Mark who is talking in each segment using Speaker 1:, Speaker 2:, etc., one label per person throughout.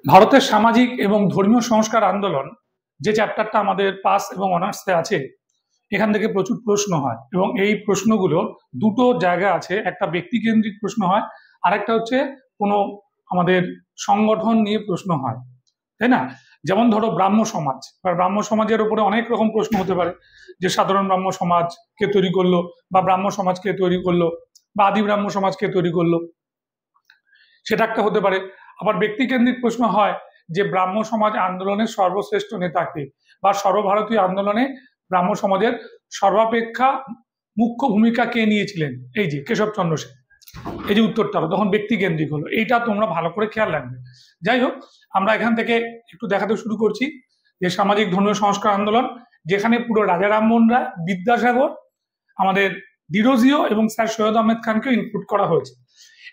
Speaker 1: ভারতের সামাজিক এবং ধর্মীয় সংস্কার আন্দোলন যে চ্যাপ্টারটা আমাদের পাস এবং অনার্সে আছে, এখান থেকে প্রচুর প্রশ্ন হয় এবং এই প্রশ্নগুলো দুটো জায়গা আছে। একটা ব্যক্তিকেন্দ্রিক প্রশ্ন হয়, আরেকটা হচ্ছে কোনো আমাদের সংগঠন নিয়ে প্রশ্ন হয়, তাই না? যেমন ধরো ব্রাহ্ম সমাজ বা ব্রাহ্ম সমাজের উপরে অনেক রকম প্রশ্ন হতে পারে, যে সাধারণ ব্রাহ্ম সমাজ কে তৈরি করলো, বা ব্রাহ্ম সমাজ কে তৈরি করলো, বা আদি ব্রাহ্ম সমাজ কে তৈরি করলো, সেটা একটা হতে পারে। আবার ব্যক্তিকেন্দ্রিক প্রশ্ন হয় যে ব্রাহ্ম সমাজ আন্দোলনের সর্বশ্রেষ্ঠ নেতাকে, বা সর্বভারতীয় আন্দোলনে ব্রাহ্ম সমাজের সর্বাপেক্ষা মুখ্য ভূমিকা কে নিয়েছিলেন, এই যে কেশবচন্দ্র সেন। এই যে উত্তরটা হলো, তখন ব্যক্তিকেন্দ্রিক হলো। এইটা তোমরা ভালো করে খেয়াল রাখবে। যাই হোক, আমরা এখান থেকে একটু দেখাতে শুরু করছি যে সামাজিক ধর্মীয় সংস্কার আন্দোলন, যেখানে পুরো রাজা রামমোহন রায়, বিদ্যাসাগর, আমাদের ডিরোজিও এবং স্যার সৈয়দ আহমেদ খানকে ইনক্লুড করা হয়েছে।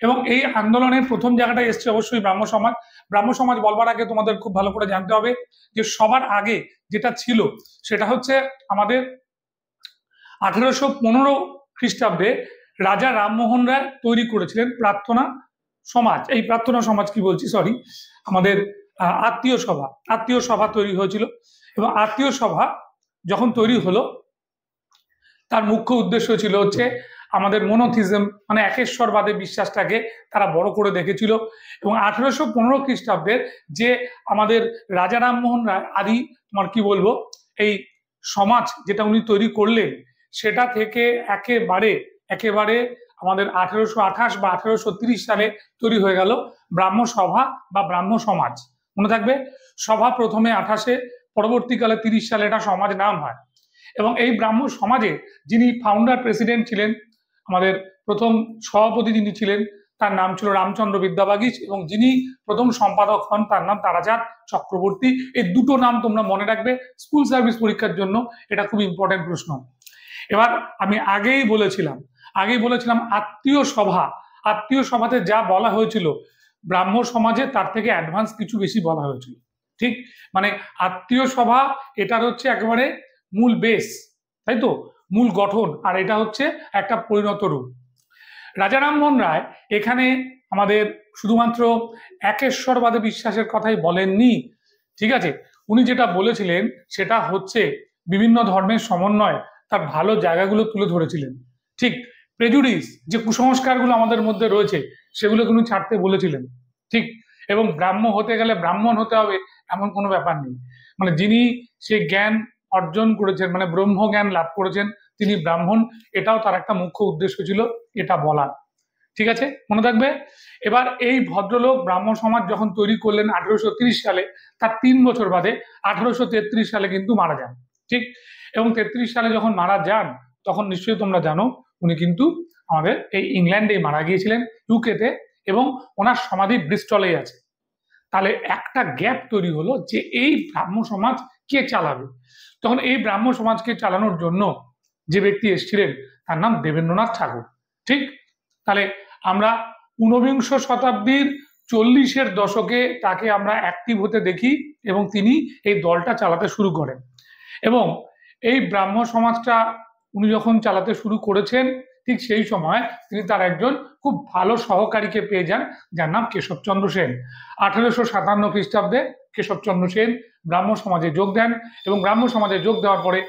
Speaker 1: এবং এই আন্দোলনের প্রথম জায়গাটা এসছে অবশ্যই ব্রাহ্ম সমাজ। ব্রাহ্ম সমাজ বলবার আগে তোমাদের খুব ভালো করে জানতে হবে যে সবার আগে যেটা ছিল সেটা হচ্ছে আমাদের 1815 খ্রিস্টাব্দে রাজা রামমোহন রায় তৈরি করেছিলেন প্রার্থনা সমাজ। এই প্রার্থনা সমাজ কি বলছি, সরি, আমাদের আত্মীয় সভা তৈরি হয়েছিল। এবং আত্মীয় সভা যখন তৈরি হলো, তার মুখ্য উদ্দেশ্য ছিল হচ্ছে আমাদের মোনোথিজম মানে একেশ্বরবাদে বিশ্বাসটাকে তারা বড় করে দেখেছিল। এবং 1815 খ্রিস্টাব্দের যে আমাদের রাজা রামমোহন রায় আদি তোমার কি বলবো এই সমাজ যেটা উনি তৈরি করলেন, সেটা থেকে একেবারে একেবারে আমাদের 1828 বা 1830 সালে তৈরি হয়ে গেল ব্রাহ্ম সভা বা ব্রাহ্ম সমাজ। মনে থাকবে, সভা প্রথমে 28-এ, পরবর্তীকালে 30 সালে এটা সমাজ নাম হয়। এবং এই ব্রাহ্ম সমাজে যিনি ফাউন্ডার প্রেসিডেন্ট ছিলেন, আমাদের প্রথম সভাপতি যিনি ছিলেন, তার নাম ছিল রামচন্দ্র বিদ্যাবাগীশ, এবং যিনি প্রথম সম্পাদক হন তার নাম তারাচাঁদ চক্রবর্তী। এই দুটো নাম তোমরা মনে রাখবে স্কুল সার্ভিস পরীক্ষার জন্য, এটা খুব ইম্পর্টেন্ট প্রশ্ন। এবার আমি আগেই বলেছিলাম আত্মীয় সভাতে যা বলা হয়েছিল ব্রাহ্ম সমাজে তার থেকে অ্যাডভান্স কিছু বেশি বলা হয়েছিল। ঠিক, মানে আত্মীয় সভা এটার হচ্ছে একেবারে মূল বেস, তাই তো, মূল গঠন, আর এটা হচ্ছে একটা পরিণত রূপ। রাজা রামমোহন রায় এখানে আমাদের শুধুমাত্র একেশ্বরবাদে বিশ্বাসের কথাই বলেননি, ঠিক আছে? উনি যেটা বলেছিলেন সেটা হচ্ছে বিভিন্ন ধর্মের সমন্বয়, তার ভালো জায়গাগুলো তুলে ধরেছিলেন। ঠিক, প্রেজুডিস যে কুসংস্কারগুলো আমাদের মধ্যে রয়েছে সেগুলো উনি ছাড়তে বলেছিলেন। ঠিক, এবং ব্রাহ্ম হতে গেলে ব্রাহ্মণ হতে হবে এমন কোনো ব্যাপার নেই। মানে যিনি সেই জ্ঞান অর্জন করেছেন, মানে ব্রহ্ম জ্ঞান লাভ করেছেন, তিনি ব্রাহ্মণ, এটাও তার একটা মুখ্য উদ্দেশ্য ছিল এটা বলার। ঠিক আছে, মনে থাকবে। এবার এই ভদ্রলোক ব্রাহ্ম সমাজ যখন তৈরি করলেন 1830 সালে, তার 3 বছর বাদে 1833 সালে কিন্তু মারা যান। ঠিক, এবং 33 সালে যখন মারা যান তখন নিশ্চয়ই তোমরা জানো উনি কিন্তু আমাদের এই ইংল্যান্ডে মারা গিয়েছিলেন, ইউকেতে, এবং ওনার সমাধি ব্রিস্টলেই আছে। তাহলে একটা গ্যাপ তৈরি হলো যে এই ব্রাহ্ম সমাজ কে চালাবে। তখন এই ব্রাহ্ম সমাজকে চালানোর জন্য যে ব্যক্তি এসেছিলেন তার নাম দেবেন্দ্রনাথ ঠাকুর। ঠিক, তাহলে আমরা 19 শতাব্দীর 40-এর দশকে তাকে আমরা অ্যাক্টিভ হতে দেখি, এবং তিনি এই দলটা চালাতে শুরু করেন। এবং এই ব্রাহ্ম সমাজটা উনি যখন চালাতে শুরু করেছেন, ঠিক সেই সময় তিনি তার একজন খুব ভালো সহকারীকে পেয়ে যান, যার নাম কেশবচন্দ্র সেন। 1857 খ্রিস্টাব্দে কেশবচন্দ্র সেন ব্রাহ্ম সমাজে যোগ দেন, এবং ব্রাহ্ম সমাজে যোগ দেওয়ার পরে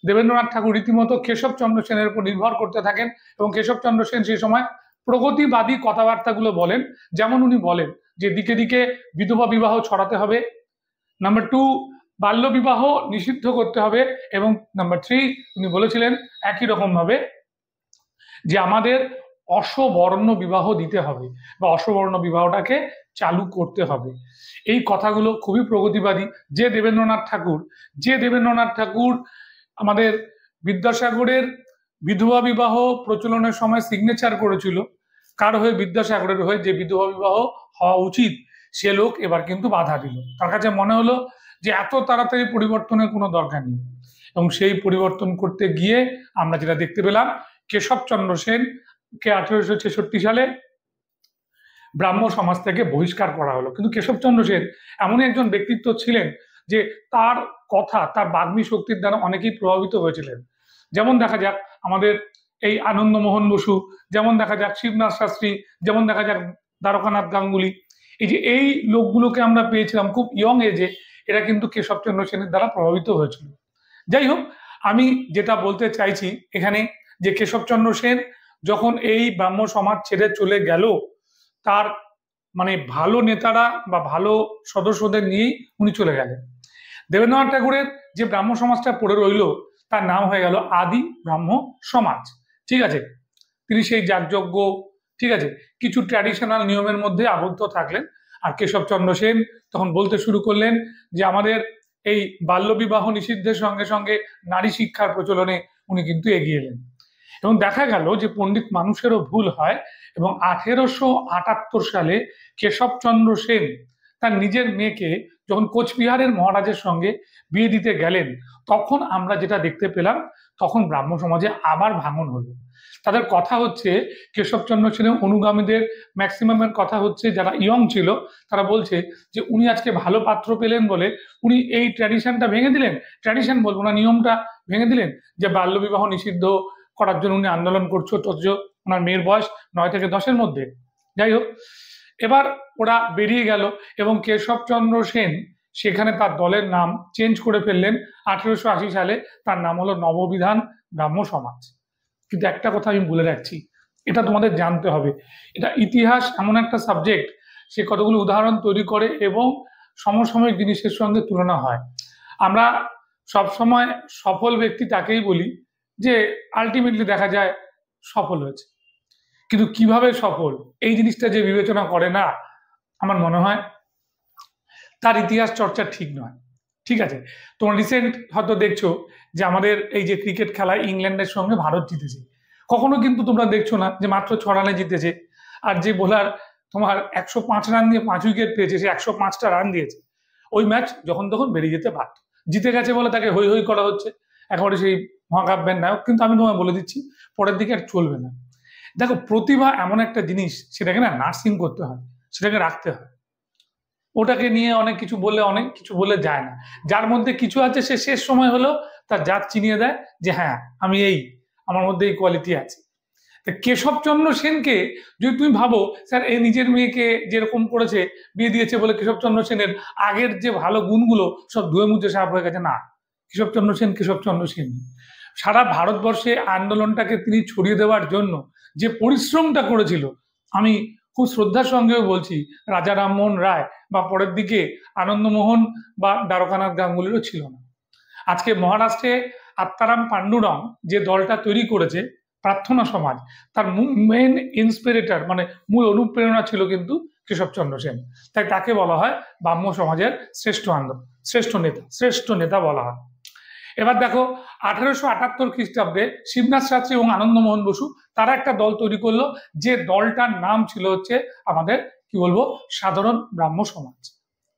Speaker 1: দেবেন্দ্রনাথ ঠাকুর রীতিমতো কেশবচন্দ্র সেনের উপর নির্ভর করতে থাকেন। এবং কেশবচন্দ্র সেন সেই সময় প্রগতিবাদী কথাবার্তাগুলো বলেন, যেমন উনি বলেন যে দিকে দিকে বিধবা বিবাহ ছড়াতে হবে, নাম্বার 2 বাল্য বিবাহ নিষিদ্ধ করতে হবে, এবং নাম্বার 3 উনি বলেছিলেন একই রকম ভাবে যে আমাদের অসবর্ণ বিবাহ দিতে হবে বা অসবর্ণ বিবাহটাকে চালু করতে হবে। এই কথাগুলো খুবই প্রগতিবাদী। যে দেবেন্দ্রনাথ ঠাকুর আমাদের বিদ্যাসাগরের বিধবা বিবাহ প্রচলনের সময় সিগনেচার করেছিল, কার হয়ে? বিদ্যাসাগরের হয়ে। যে বিধবা বিবাহ হওয়া উচিত সে লোক এবার কিন্তু বাধা দিল। তার কাছে মনে হলো যে এত তাড়াতাড়ি পরিবর্তনের কোনো দরকার নেই, এবং সেই পরিবর্তন করতে গিয়ে আমরা যেটা দেখতে পেলাম, কেশবচন্দ্র সেন কে 1866 সালে ব্রাহ্ম সমাজ থেকে বহিষ্কার করা হলো। কিন্তু কেশবচন্দ্র সেন এমনই একজন ব্যক্তিত্ব ছিলেন যে তার কথা, তার বাগ্মী শক্তির দ্বারা অনেকেই প্রভাবিত হয়েছিলেন। যেমন দেখা যাক আমাদের এই আনন্দমোহন বসু, যেমন দেখা যাক শিবনাথ শাস্ত্রী, যেমন দেখা যাক দ্বারকানাথ গাঙ্গুলি, এই লোকগুলোকে আমরা পেয়েছিলাম খুব ইয়ং এজে, এরা কিন্তু কেশবচন্দ্র সেনের দ্বারা প্রভাবিত হয়েছিল। যাই হোক, আমি যেটা বলতে চাইছি এখানে যে কেশবচন্দ্র সেন যখন এই ব্রাহ্ম সমাজ ছেড়ে চলে গেল, তার মানে ভালো নেতারা বা ভালো সদস্যদের নিয়েই উনি চলে গেলেন। দেবেন্দ্রনাথ ঠাকুরের যে ব্রাহ্ম সমাজটা পড়ে রইল তার নাম হয়ে গেল আদি ব্রাহ্ম সমাজ। ঠিক আছে, তিনি সেই যাগযজ্ঞ, ঠিক আছে, কিছু ট্র্যাডিশনাল নিয়মের মধ্যে আবদ্ধ থাকলেন। আর কেশবচন্দ্র সেন তখন বলতে শুরু করলেন যে আমাদের এই বাল্যবিবাহ নিষিদ্ধের সঙ্গে সঙ্গে নারী শিক্ষার প্রচলনে উনি কিন্তু এগিয়ে এলেন। এবং দেখা গেল যে পণ্ডিত মানুষেরও ভুল হয়, এবং 1878 সালে কেশবচন্দ্র সেন তার নিজের মেয়েকে যখন কোচবিহারের মহারাজের সঙ্গে বিয়ে দিতে গেলেন, তখন আমরা যেটা দেখতে পেলাম, তখন ব্রাহ্ম সমাজে আবার ভাঙন হলো। তাদের কথা হচ্ছে, কেশবচন্দ্র সেনের অনুগামীদের ম্যাক্সিমামের কথা হচ্ছে, যারা ইয়ং ছিল তারা বলছে যে উনি আজকে ভালো পাত্র পেলেন বলে উনি এই ট্র্যাডিশনটা ভেঙে দিলেন, ট্র্যাডিশন বলবো না, নিয়মটা ভেঙে দিলেন, যে বাল্যবিবাহ নিষিদ্ধ করার জন্য উনি আন্দোলন করছো, অথচ ওনার মেয়ের বয়স 9 থেকে 10-এর মধ্যে। যাই হোক, এবার ওরা বেরিয়ে গেল এবং কেশবচন্দ্র সেন সেখানে তার দলের নাম চেঞ্জ করে ফেললেন। 1880 সালে তার নাম হলো নববিধান ব্রাহ্ম সমাজ। কিন্তু একটা কথা আমি বলে রাখছি, এটা তোমাদের জানতে হবে, এটা ইতিহাস এমন একটা সাবজেক্ট, সে কতগুলো উদাহরণ তৈরি করে এবং সমসাময়িক জিনিসের সঙ্গে তুলনা হয়। আমরা সবসময় সফল ব্যক্তি তাকেই বলি যে আলটিমেটলি দেখা যায় সফল হয়েছে, কিন্তু কিভাবে সফল এই জিনিসটা যে বিবেচনা করে না, আমার মনে হয় তার ইতিহাস চর্চা ঠিক নয়। ঠিক আছে, তোমার রিসেন্ট হয়তো দেখছো যে আমাদের এই যে ক্রিকেট খেলায় ইংল্যান্ডের সঙ্গে ভারত জিতেছে, কখনো কিন্তু তোমরা দেখছো না যে মাত্র 6 রানে জিতেছে, আর যে বোলার তোমার 105 রান দিয়ে 5 উইকেট পেয়েছে, সে 105টা রান দিয়েছে। ওই ম্যাচ যখন তখন বেরিয়ে যেতে পারত, জিতে গেছে বলে তাকে হই হই করা হচ্ছে, একেবারে সেই মহাকাব্যের নায়ক। কিন্তু আমি তোমায় বলে দিচ্ছি, পরের দিকে আর চলবে না। দেখো, প্রতিভা এমন একটা জিনিস, সেটাকে না নার্সিং করতে হয়, সেটাকে রাখতে হয়। ওটাকে নিয়ে অনেক কিছু বললে, অনেক কিছু বলে যায় না। যার মধ্যে কিছু আছে সে শেষ সময় হলো তার জাত চিনিয়ে দেয় যে হ্যাঁ, আমি আমার মধ্যে এই কোয়ালিটি আছে। কেশবচন্দ্র সেনকে যদি তুমি ভাবো, স্যার এই নিজের মেয়েকে যেরকম করেছে, বিয়ে দিয়েছে বলে কেশবচন্দ্র সেনের আগের যে ভালো গুণগুলো সব ধুয়ে মুছে সাফ হয়ে গেছে, না। কেশবচন্দ্র সেন সারা ভারতবর্ষে আন্দোলনটাকে তিনি ছড়িয়ে দেওয়ার জন্য যে পরিশ্রমটা করেছিল, আমি খুব শ্রদ্ধার সঙ্গেও বলছি, রাজা রামমোহন রায় বা পরের দিকে আনন্দমোহন বা দ্বারকানাথ গাঙ্গুলিরও ছিল না। আজকে মহারাষ্ট্রে আত্মারাম পাণ্ডুরং যে দলটা তৈরি করেছে প্রার্থনা সমাজ, তার মেন ইন্সপিরেটর মানে মূল অনুপ্রেরণা ছিল কিন্তু কেশবচন্দ্র সেন। তাই তাকে বলা হয় ব্রাহ্ম সমাজের শ্রেষ্ঠ নেতা বলা হয়। এবার দেখো, 1878 খ্রিস্টাব্দে শিবনাথ শাস্ত্রী এবং আনন্দমোহন বসু তারা একটা দল তৈরি করলো, যে দলটার নাম ছিল হচ্ছে আমাদের কি বলবো, সাধারণ ব্রাহ্ম সমাজ।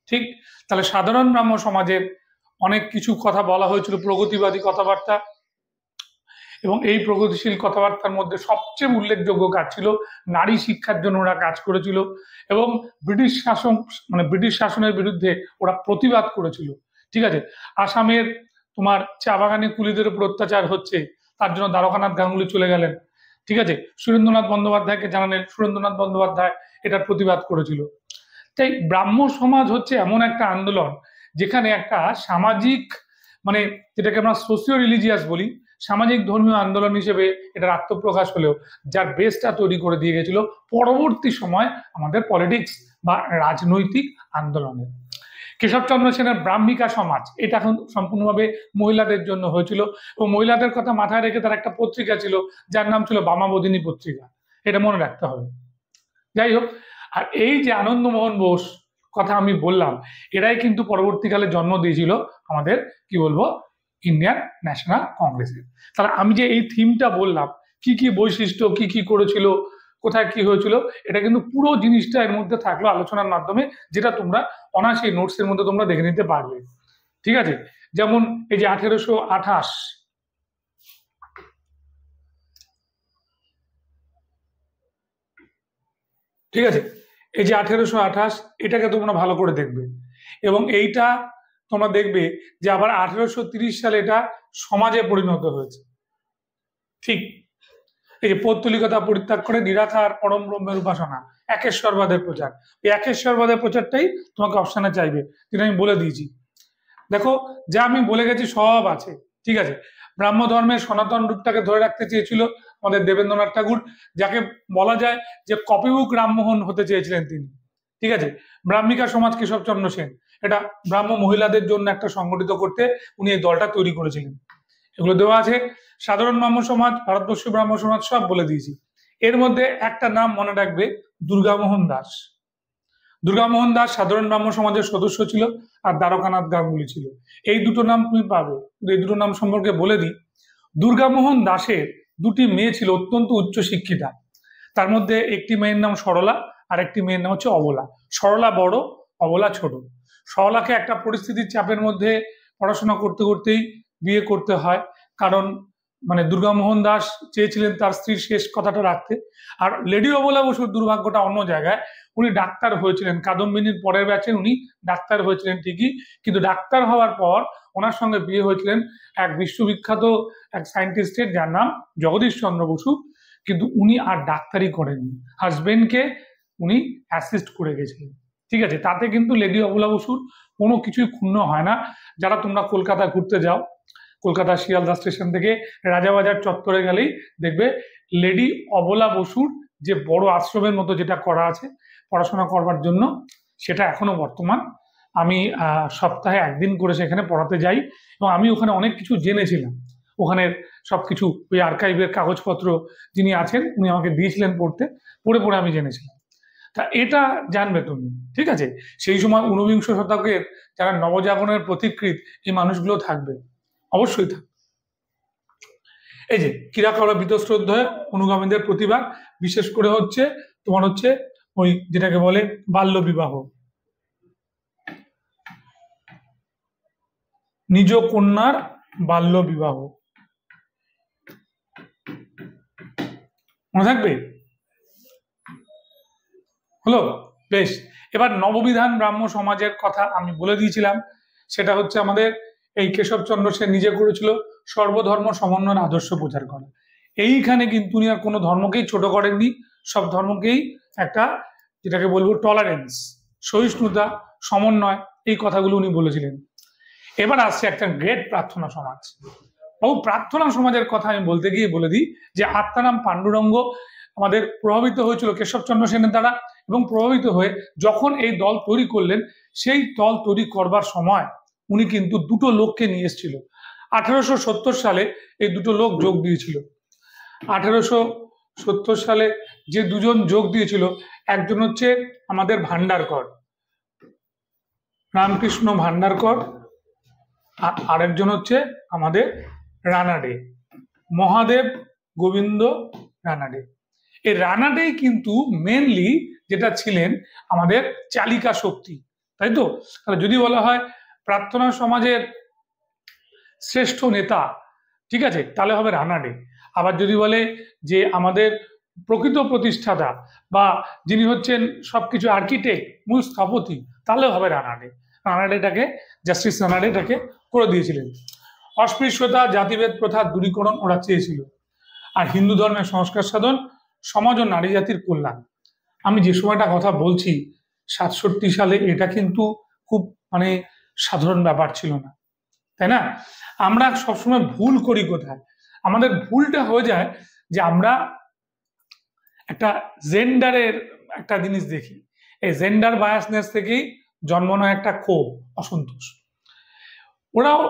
Speaker 1: ঠিক, তাহলে সাধারণ ব্রাহ্ম সমাজের অনেক কিছু কথা বলা হয়েছিল, প্রগতিবাদী কথাবার্তা, এবং এই প্রগতিশীল কথাবার্তার মধ্যে সবচেয়ে উল্লেখযোগ্য কাজ ছিল নারী শিক্ষার জন্য ওরা কাজ করেছিল, এবং ব্রিটিশ শাসনের বিরুদ্ধে ওরা প্রতিবাদ করেছিল। ঠিক আছে, আসামের তোমার চা বাগানে কুলিদের উপর অত্যাচার হচ্ছে, তার জন্য দ্বারকানাথ গাঙ্গুলি চলে গেলেন। ঠিক আছে, সুরেন্দ্রনাথ বন্দ্যোপাধ্যায়কে জানালেন, সুরেন্দ্রনাথ বন্দ্যোপাধ্যায় এটার প্রতিবাদ করেছিল। তাই ব্রাহ্ম সমাজ হচ্ছে এমন একটা আন্দোলন যেখানে একটা সামাজিক, মানে যেটাকে আমরা সোশিও রিলিজিয়াস বলি, সামাজিক ধর্মীয় আন্দোলন হিসেবে এটার আত্মপ্রকাশ হলেও যার বেসটা তৈরি করে দিয়ে গেছিল পরবর্তী সময় আমাদের পলিটিক্স বা রাজনৈতিক আন্দোলনের। কেশবচন্দ্র সেনের ব্রাহ্মিকা সমাজ, এটা এখন সম্পূর্ণভাবে মহিলাদের জন্য হয়েছিল, এবং মহিলাদের কথা মাথায় রেখে তার একটা পত্রিকা ছিল যার নাম ছিল বামাবোধিনী পত্রিকা, এটা মনে রাখতে হবে। যাই হোক, আর এই যে আনন্দমোহন বোস কথা আমি বললাম, এরাই কিন্তু পরবর্তীকালে জন্ম দিয়েছিল আমাদের কি বলবো ইন্ডিয়ান ন্যাশনাল কংগ্রেসের। তাহলে আমি যে এই থিমটা বললাম, কি কি বৈশিষ্ট্য, কি কি করেছিল, কোথায় কি হয়েছিল, এটা কিন্তু পুরো জিনিসটা এর মধ্যে থাকলো আলোচনার মাধ্যমে, যেটা তোমরা অনায়াসে নোটসের মধ্যে তোমরা দেখে নিতে পারবে। ঠিক আছে, যেমন এই যে 1828, ঠিক আছে, এই যে 1828, এটাকে তোমরা ভালো করে দেখবে, এবং এইটা তোমরা দেখবে যে আবার 1830 সালে এটা সমাজে পরিণত হয়েছে। ঠিক, এই যে পৌত্তলিকতা পরিত্যাগ করে নিরাকার পরম ব্রহ্মের উপাসনা, একেশ্বরবাদের প্রচার। এই একেশ্বরবাদের প্রচারটাই তোমাকে অপশানে চাইবে, যেটা আমি বলে দিয়েছি। দেখো, যা আমি বলে গেছি সব আছে, ঠিক আছে। ব্রাহ্ম ধর্মের সনাতন রূপটাকে ধরে রাখতে চেয়েছিল আমাদের দেবেন্দ্রনাথ ঠাকুর, যাকে বলা যায় যে কপিবুক রামমোহন হতে চেয়েছিলেন তিনি, ঠিক আছে। ব্রাহ্মিকা সমাজ কেশবচন্দ্র সেন, এটা ব্রাহ্ম মহিলাদের জন্য একটা সংগঠিত করতে উনি এই দলটা তৈরি করেছিলেন। এগুলো দেওয়া আছে। সাধারণ ব্রাহ্ম সমাজ, ভারতবর্ষীয় ব্রাহ্ম সমাজ সব বলে দিয়েছি। এর মধ্যে একটা নাম মনে রাখবে, দুর্গামোহন দাস। দুর্গামোহন দাস সাধারণ ব্রাহ্ম সমাজের সদস্য ছিল, আর দ্বারকানাথ গাঙ্গুলি ছিল। এই দুটো নাম তুমি পাবে। এই দুটো নাম সম্পর্কে বলে দিই। দুর্গামোহন দাসের দুটি মেয়ে ছিল অত্যন্ত উচ্চ শিক্ষিতা। তার মধ্যে একটি মেয়ের নাম সরলা, আর একটি মেয়ের নাম হচ্ছে অবলা। সরলা বড়, অবলা ছোট। সরলাকে একটা পরিস্থিতির চাপের মধ্যে পড়াশোনা করতে করতেই বিয়ে করতে হয়, কারণ মানে দুর্গামোহন দাস চেয়েছিলেন তার স্ত্রীর শেষ কথাটা রাখতে। আর লেডি অবলা বসুর দুর্ভাগ্যটা অন্য জায়গায়। উনি ডাক্তার হয়েছিলেন, কাদম্বিনীর পরের ব্যাচে উনি ডাক্তার হয়েছিলেন ঠিকই, কিন্তু ডাক্তার হওয়ার পর ওনার সঙ্গে বিয়ে হয়েছিলেন এক বিশ্ববিখ্যাত এক সায়েন্টিস্টের, যার নাম জগদীশ চন্দ্র বসু। কিন্তু উনি আর ডাক্তারি করেননি, হাজবেন্ডকে উনি অ্যাসিস্ট করে গেছিলেন, ঠিক আছে। তাতে কিন্তু লেডি অবলা বসুর কোনো কিছুই ক্ষুণ্ণ হয় না। যারা তোমরা কলকাতা ঘুরতে যাও, কলকাতা শিয়ালদা স্টেশন থেকে রাজাবাজার চত্বরে গেলেই দেখবে লেডি অবলা বসুর যে বড় আশ্রমের মতো যেটা করা আছে পড়াশোনা করবার জন্য, সেটা এখনো বর্তমান। আমি সপ্তাহে একদিন করে সেখানে পড়াতে যাই, এবং আমি ওখানে অনেক কিছু জেনেছিলাম। ওখানের সবকিছু ওই আর্কাইভের কাগজপত্র যিনি আছেন উনি আমাকে দিয়েছিলেন পড়তে, পড়ে পড়ে আমি জেনেছিলাম। তা এটা জানবে তুমি, ঠিক আছে। সেই সময় ঊনবিংশ শতকের যারা নবজাগরণের প্রতিকৃত এই মানুষগুলো থাকবে, অবশ্যই থাকবে। এই যে কিরাকারা বীতশ্রদ্ধা অনুগামীদের প্রতিবাদ, বিশেষ করে হচ্ছে তোমার হচ্ছে ওই যেটাকে বলে বাল্য বিবাহ, নিজ কন্যার বাল্য বিবাহ, মনে থাকবে? হলো, বেশ। এবার নববিধান ব্রাহ্ম সমাজের কথা আমি বলে দিয়েছিলাম। সেটা হচ্ছে আমাদের এই কেশবচন্দ্র সেন নিজে করেছিল সর্বধর্ম সমন্বয়ের আদর্শ প্রচার করা। এইখানে কিন্তু উনি আর কোনো ধর্মকেই ছোট করেননি, সব ধর্মকেই একটা যেটাকে বলবো টলারেন্স, সহিষ্ণুতা, সমন্বয়, এই কথাগুলো উনি বলেছিলেন। এবার আসছে একটা গ্রেট প্রার্থনা সমাজ। প্রার্থনা সমাজের কথা আমি বলতে গিয়ে বলে দিই যে আত্মারাম পাণ্ডুরঙ্গ আমাদের প্রভাবিত হয়েছিল কেশবচন্দ্র সেনের দ্বারা, এবং প্রভাবিত হয়ে যখন এই দল তৈরি করলেন, সেই দল তৈরি করবার সময় উনি কিন্তু দুটো লোককে নিয়ে এসেছিল। 1870 সালে এই দুটো লোক যোগ দিয়েছিল। 1870 সালে যে দুজন যোগ দিয়েছিল, একজন হচ্ছে আমাদের ভান্ডারকর, রামকৃষ্ণ ভান্ডারকর, আর আরেকজন হচ্ছে আমাদের রানাডে, মহাদেব গোবিন্দ রানাডে। এই রানাডেই কিন্তু মেনলি যেটা ছিলেন আমাদের চালিকা শক্তি, তাই তো। তাহলে যদি বলা হয় প্রার্থনা সমাজের শ্রেষ্ঠ নেতা, ঠিক আছে, তাহলে হবে রানাডে। আবার যদি বলে যে আমাদের প্রকৃত প্রতিষ্ঠাতা বা যিনি হচ্ছেন সবকিছু আর্কিটেক্ট, মূল স্থপতি, তাহলেও হবে রানাডে। রানাডেটাকে, জাস্টিস রানাডেটাকে করে দিয়েছিলেন। অস্পৃশ্যতা, জাতিভেদ প্রথা দূরীকরণ ওরা চেয়েছিল, আর হিন্দু ধর্মের সংস্কার সাধন, সমাজ ও নারী জাতির কল্যাণ। আমি যে সময়টা কথা বলছি 67 সালে, এটা কিন্তু খুব মানে সাধারণ ব্যাপার ছিল না, তাই না। আমরা সবসময় ভুল করি কোথায়? আমাদের ভুলটা হয়ে যায় যে আমরা একটা জেন্ডারের একটা জিনিস দেখি, এই জেন্ডার বায়াসনেস থেকেই জন্ম নেয় একটা ক্ষোভ, অসন্তোষ। ওরাও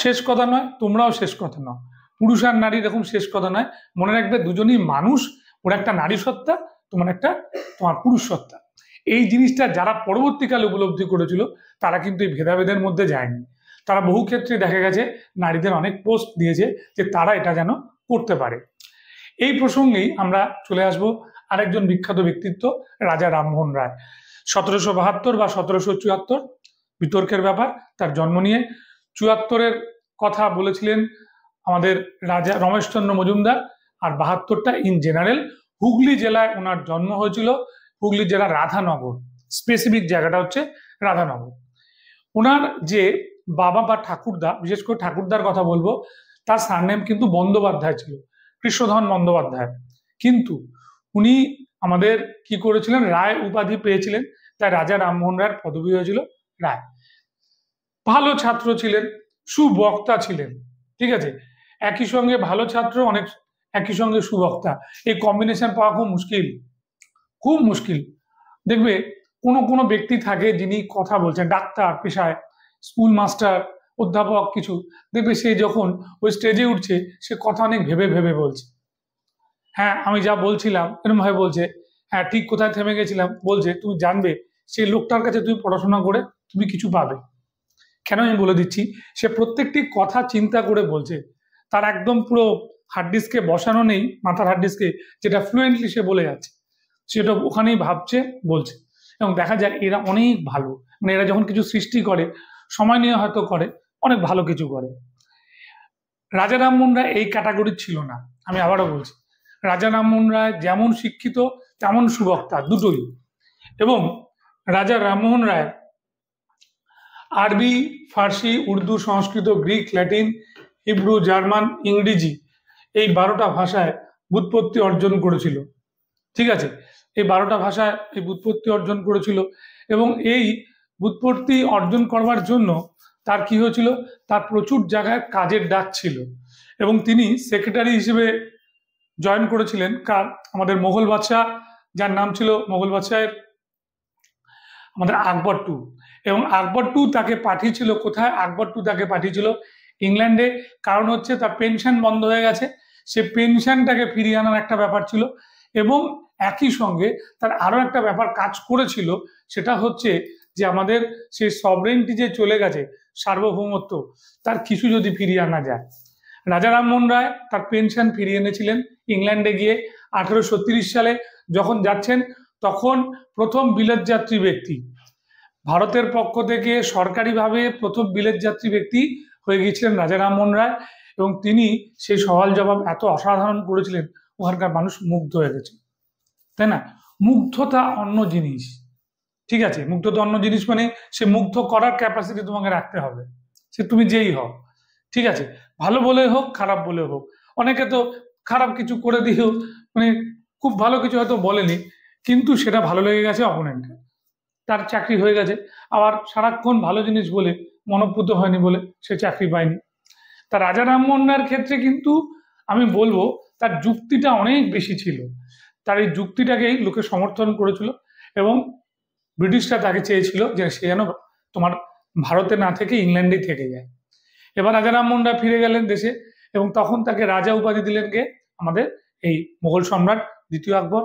Speaker 1: শেষ কথা নয়, তোমরাও শেষ কথা নয়, পুরুষ আর নারী এরকম শেষ কথা নয়। মনে রাখবে দুজনই মানুষ, ওরা একটা নারী সত্তা, তোমার পুরুষ সত্তা। এই জিনিসটা যারা পরবর্তীকালে উপলব্ধি করেছিল তারা কিন্তু এই ভেদাভেদের মধ্যে যায়নি। তারা বহু ক্ষেত্রে দেখা গেছে নারীদের অনেক পোস্ট দিয়েছে যে তারা এটা যেন করতে পারে। এই প্রসঙ্গেই আমরা চলে আসব আরেকজন বিখ্যাত ব্যক্তিত্ব, রাজা রামমোহন রায়। 1772 বা 1774 বিতর্কের ব্যাপার তার জন্ম নিয়ে। 74-এর কথা বলেছিলেন আমাদের রাজা রমেশচন্দ্র মজুমদার, আর 72টা ইন জেনারেল। হুগলি জেলায় ওনার জন্ম হয়েছিল, হুগলি জেলার রাধানগর, স্পেসিফিক জায়গাটা হচ্ছে রাধানগর। ওনার যে বাবা বা ঠাকুরদা, বিশেষ করে ঠাকুরদার কথা বলবো, তার সারনেম কিন্তু বন্দ্যোপাধ্যায় ছিল। কৃষ্ণধন বন্দ্যোপাধ্যায়, কিন্তু উনি আমাদের কি করেছিলেন, রায় উপাধি পেয়েছিলেন, তাই রাজা রামমোহন রায়ের পদবী হয়েছিল রায়। ভালো ছাত্র ছিলেন, সুবক্তা ছিলেন, ঠিক আছে, একই সঙ্গে ভালো ছাত্র, অনেক একই সঙ্গে সুবক্তা, এই কম্বিনেশন পাওয়া খুব মুশকিল, খুব মুশকিল। দেখবে কোনো কোনো ব্যক্তি থাকে যিনি কথা বলছেন, ডাক্তার পেশায়, স্কুল মাস্টার, অধ্যাপক কিছু, দেখবে সে যখন ওই স্টেজে উঠছে সে কথা অনেক ভেবে ভেবে বলছে, হ্যাঁ আমি যা বলছিলাম এরকম ভাবে বলছে, হ্যাঁ ঠিক কোথায় থেমে গেছিলাম বলছে, তুমি জানবে সেই লোকটার কাছে তুমি পড়াশোনা করে তুমি কিছু পাবে। কেন আমি বলে দিচ্ছি, সে প্রত্যেকটি কথা চিন্তা করে বলছে, তার একদম পুরো হার্ড ডিস্কে বসানো নেই, মাথার হার্ড ডিস্কে, যেটা ফ্লুয়েন্টলি সে বলে যাচ্ছে, সেটা ওখানেই ভাবছে, বলছে। এবং দেখা যায় এরা অনেক ভালো, মানে এরা যখন কিছু সৃষ্টি করে, সময় নিয়ে হয়তো করে, অনেক ভালো কিছু করে। রাজা রামমোহন রায় এই ক্যাটাগরির ছিল না, আমি আবারও বলছি, রাজা রামমোহন রায় যেমন শিক্ষিত তেমন সুবক্তা, দুটোই। এবং রাজা রামমোহন রায় আরবি, ফার্সি, উর্দু, সংস্কৃত, গ্রিক, ল্যাটিন, হিব্রু, জার্মান, ইংরেজি, এই 12টা ভাষায় ব্যুৎপত্তি অর্জন করেছিল, ঠিক আছে, এই 12টা ভাষায় এই ব্যুৎপত্তি অর্জন করেছিল। এবং এই ব্যুৎপত্তি অর্জন করবার জন্য তার কি হয়েছিল, তার প্রচুর জায়গায় কাজের ডাক ছিল, এবং তিনি সেক্রেটারি হিসেবে জয়েন করেছিলেন কার, আমাদের মোগল বাদশাহ, যার নাম ছিল মোগল বাদশাহের আমাদের আকবর টু। এবং আকবর টু তাকে পাঠিয়েছিল কোথায়, আকবর টু তাকে পাঠিয়েছিল ইংল্যান্ডে, কারণ হচ্ছে তার পেনশন বন্ধ হয়ে গেছে, সে পেনশনটাকে ফিরিয়ে আনার একটা ব্যাপার ছিল। এবং একই সঙ্গে তার আরো একটা ব্যাপার কাজ করেছিল, সেটা হচ্ছে যে আমাদের সেই সভরেন্টি যে চলে গেছে, সার্বভৌমত্ব, তার কিছু যদি ফিরিয়ে আনা যায়। রাজা রামমোহন রায় তার পেনশন ফিরিয়ে এনেছিলেন ইংল্যান্ডে গিয়ে। 1830 সালে যখন যাচ্ছেন, তখন প্রথম বিলেত যাত্রী ব্যক্তি, ভারতের পক্ষ থেকে সরকারিভাবে প্রথম বিলেত যাত্রী ব্যক্তি হয়ে গিয়েছিলেন রাজা রামমোহন রায়। এবং তিনি সেই সওয়াল জবাব এত অসাধারণ করেছিলেন, ওখানকার মানুষ মুগ্ধ হয়ে গেছে, তাই না? মুগ্ধতা অন্য জিনিস, ঠিক আছে, মুগ্ধতা অন্য জিনিস, মানে সে মুগ্ধ করার ক্যাপাসিটি তোমাকে রাখতে হবে, সে তুমি যেই হও, ঠিক আছে, ভালো বলে হোক খারাপ বলে হোক। অনেকে তো খারাপ কিছু করে দিয়েও, মানে খুব ভালো কিছু হয়তো বলেনি, কিন্তু সেটা ভালো লেগে গেছে অপোনেন্টের, তার চাকরি হয়ে গেছে। আবার সারাক্ষণ ভালো জিনিস বলে মনোপুত হয়নি বলে সে চাকরি পায়নি। তা রাজা রামমোহন রায়ের ক্ষেত্রে কিন্তু আমি বলবো তার যুক্তিটা অনেক বেশি ছিল, তার এই যুক্তিটাকেই লোকে সমর্থন করেছিল। এবং ব্রিটিশরা তাকে চেয়েছিল যে সে যেন তোমার ভারতে না থেকে ইংল্যান্ডেই থেকে যায়। এবার রাজা রামমোহন রায় ফিরে গেলেন দেশে, এবং তখন তাকে রাজা উপাধি দিলেন কে, আমাদের এই মোগল সম্রাট দ্বিতীয় আকবর।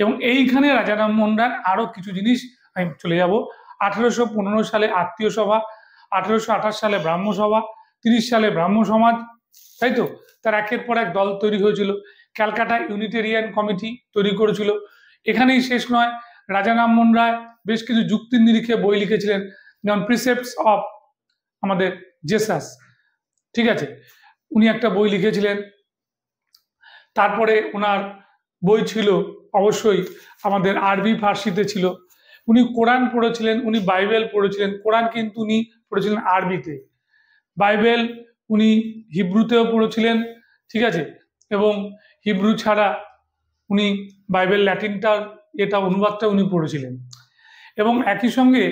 Speaker 1: এবং এইখানে রাজা রামমোহন রায়ের আরো কিছু জিনিস আমি চলে যাব। 1815 সালে আত্মীয় সভা, 1828 সালে ব্রাহ্ম সভা, 30 সালে ব্রাহ্ম সমাজ, তাই তো, তার একের পর এক দল তৈরি হয়েছিল। ক্যালকাটা ইউনিটেরিয়ান কমিটি তৈরি করেছিল। এখানেই শেষ নয়, রাজা রামমোহন রায় বেশ কিছু যুক্তির নিরিখে বই লিখেছিলেন, যেমন প্রিসেপ্টস অফ আমাদের জেসাস, ঠিক আছে, উনি একটা বই লিখেছিলেন। তারপরে ওনার বই ছিল অবশ্যই আমাদের আরবি ফার্সিতে ছিল। উনি কোরআন পড়েছিলেন, উনি বাইবেল পড়েছিলেন, কোরআন কিন্তু উনি পড়েছিলেন আরবিতে, বাইবেল উনি হিব্রুতেও পড়েছিলেন, ঠিক আছে, এবং হিব্রু ছাড়া উনি বাইবেল ল্যাটিনটার এটা অনুবাদটা উনি পড়েছিলেন। এবং একই সঙ্গে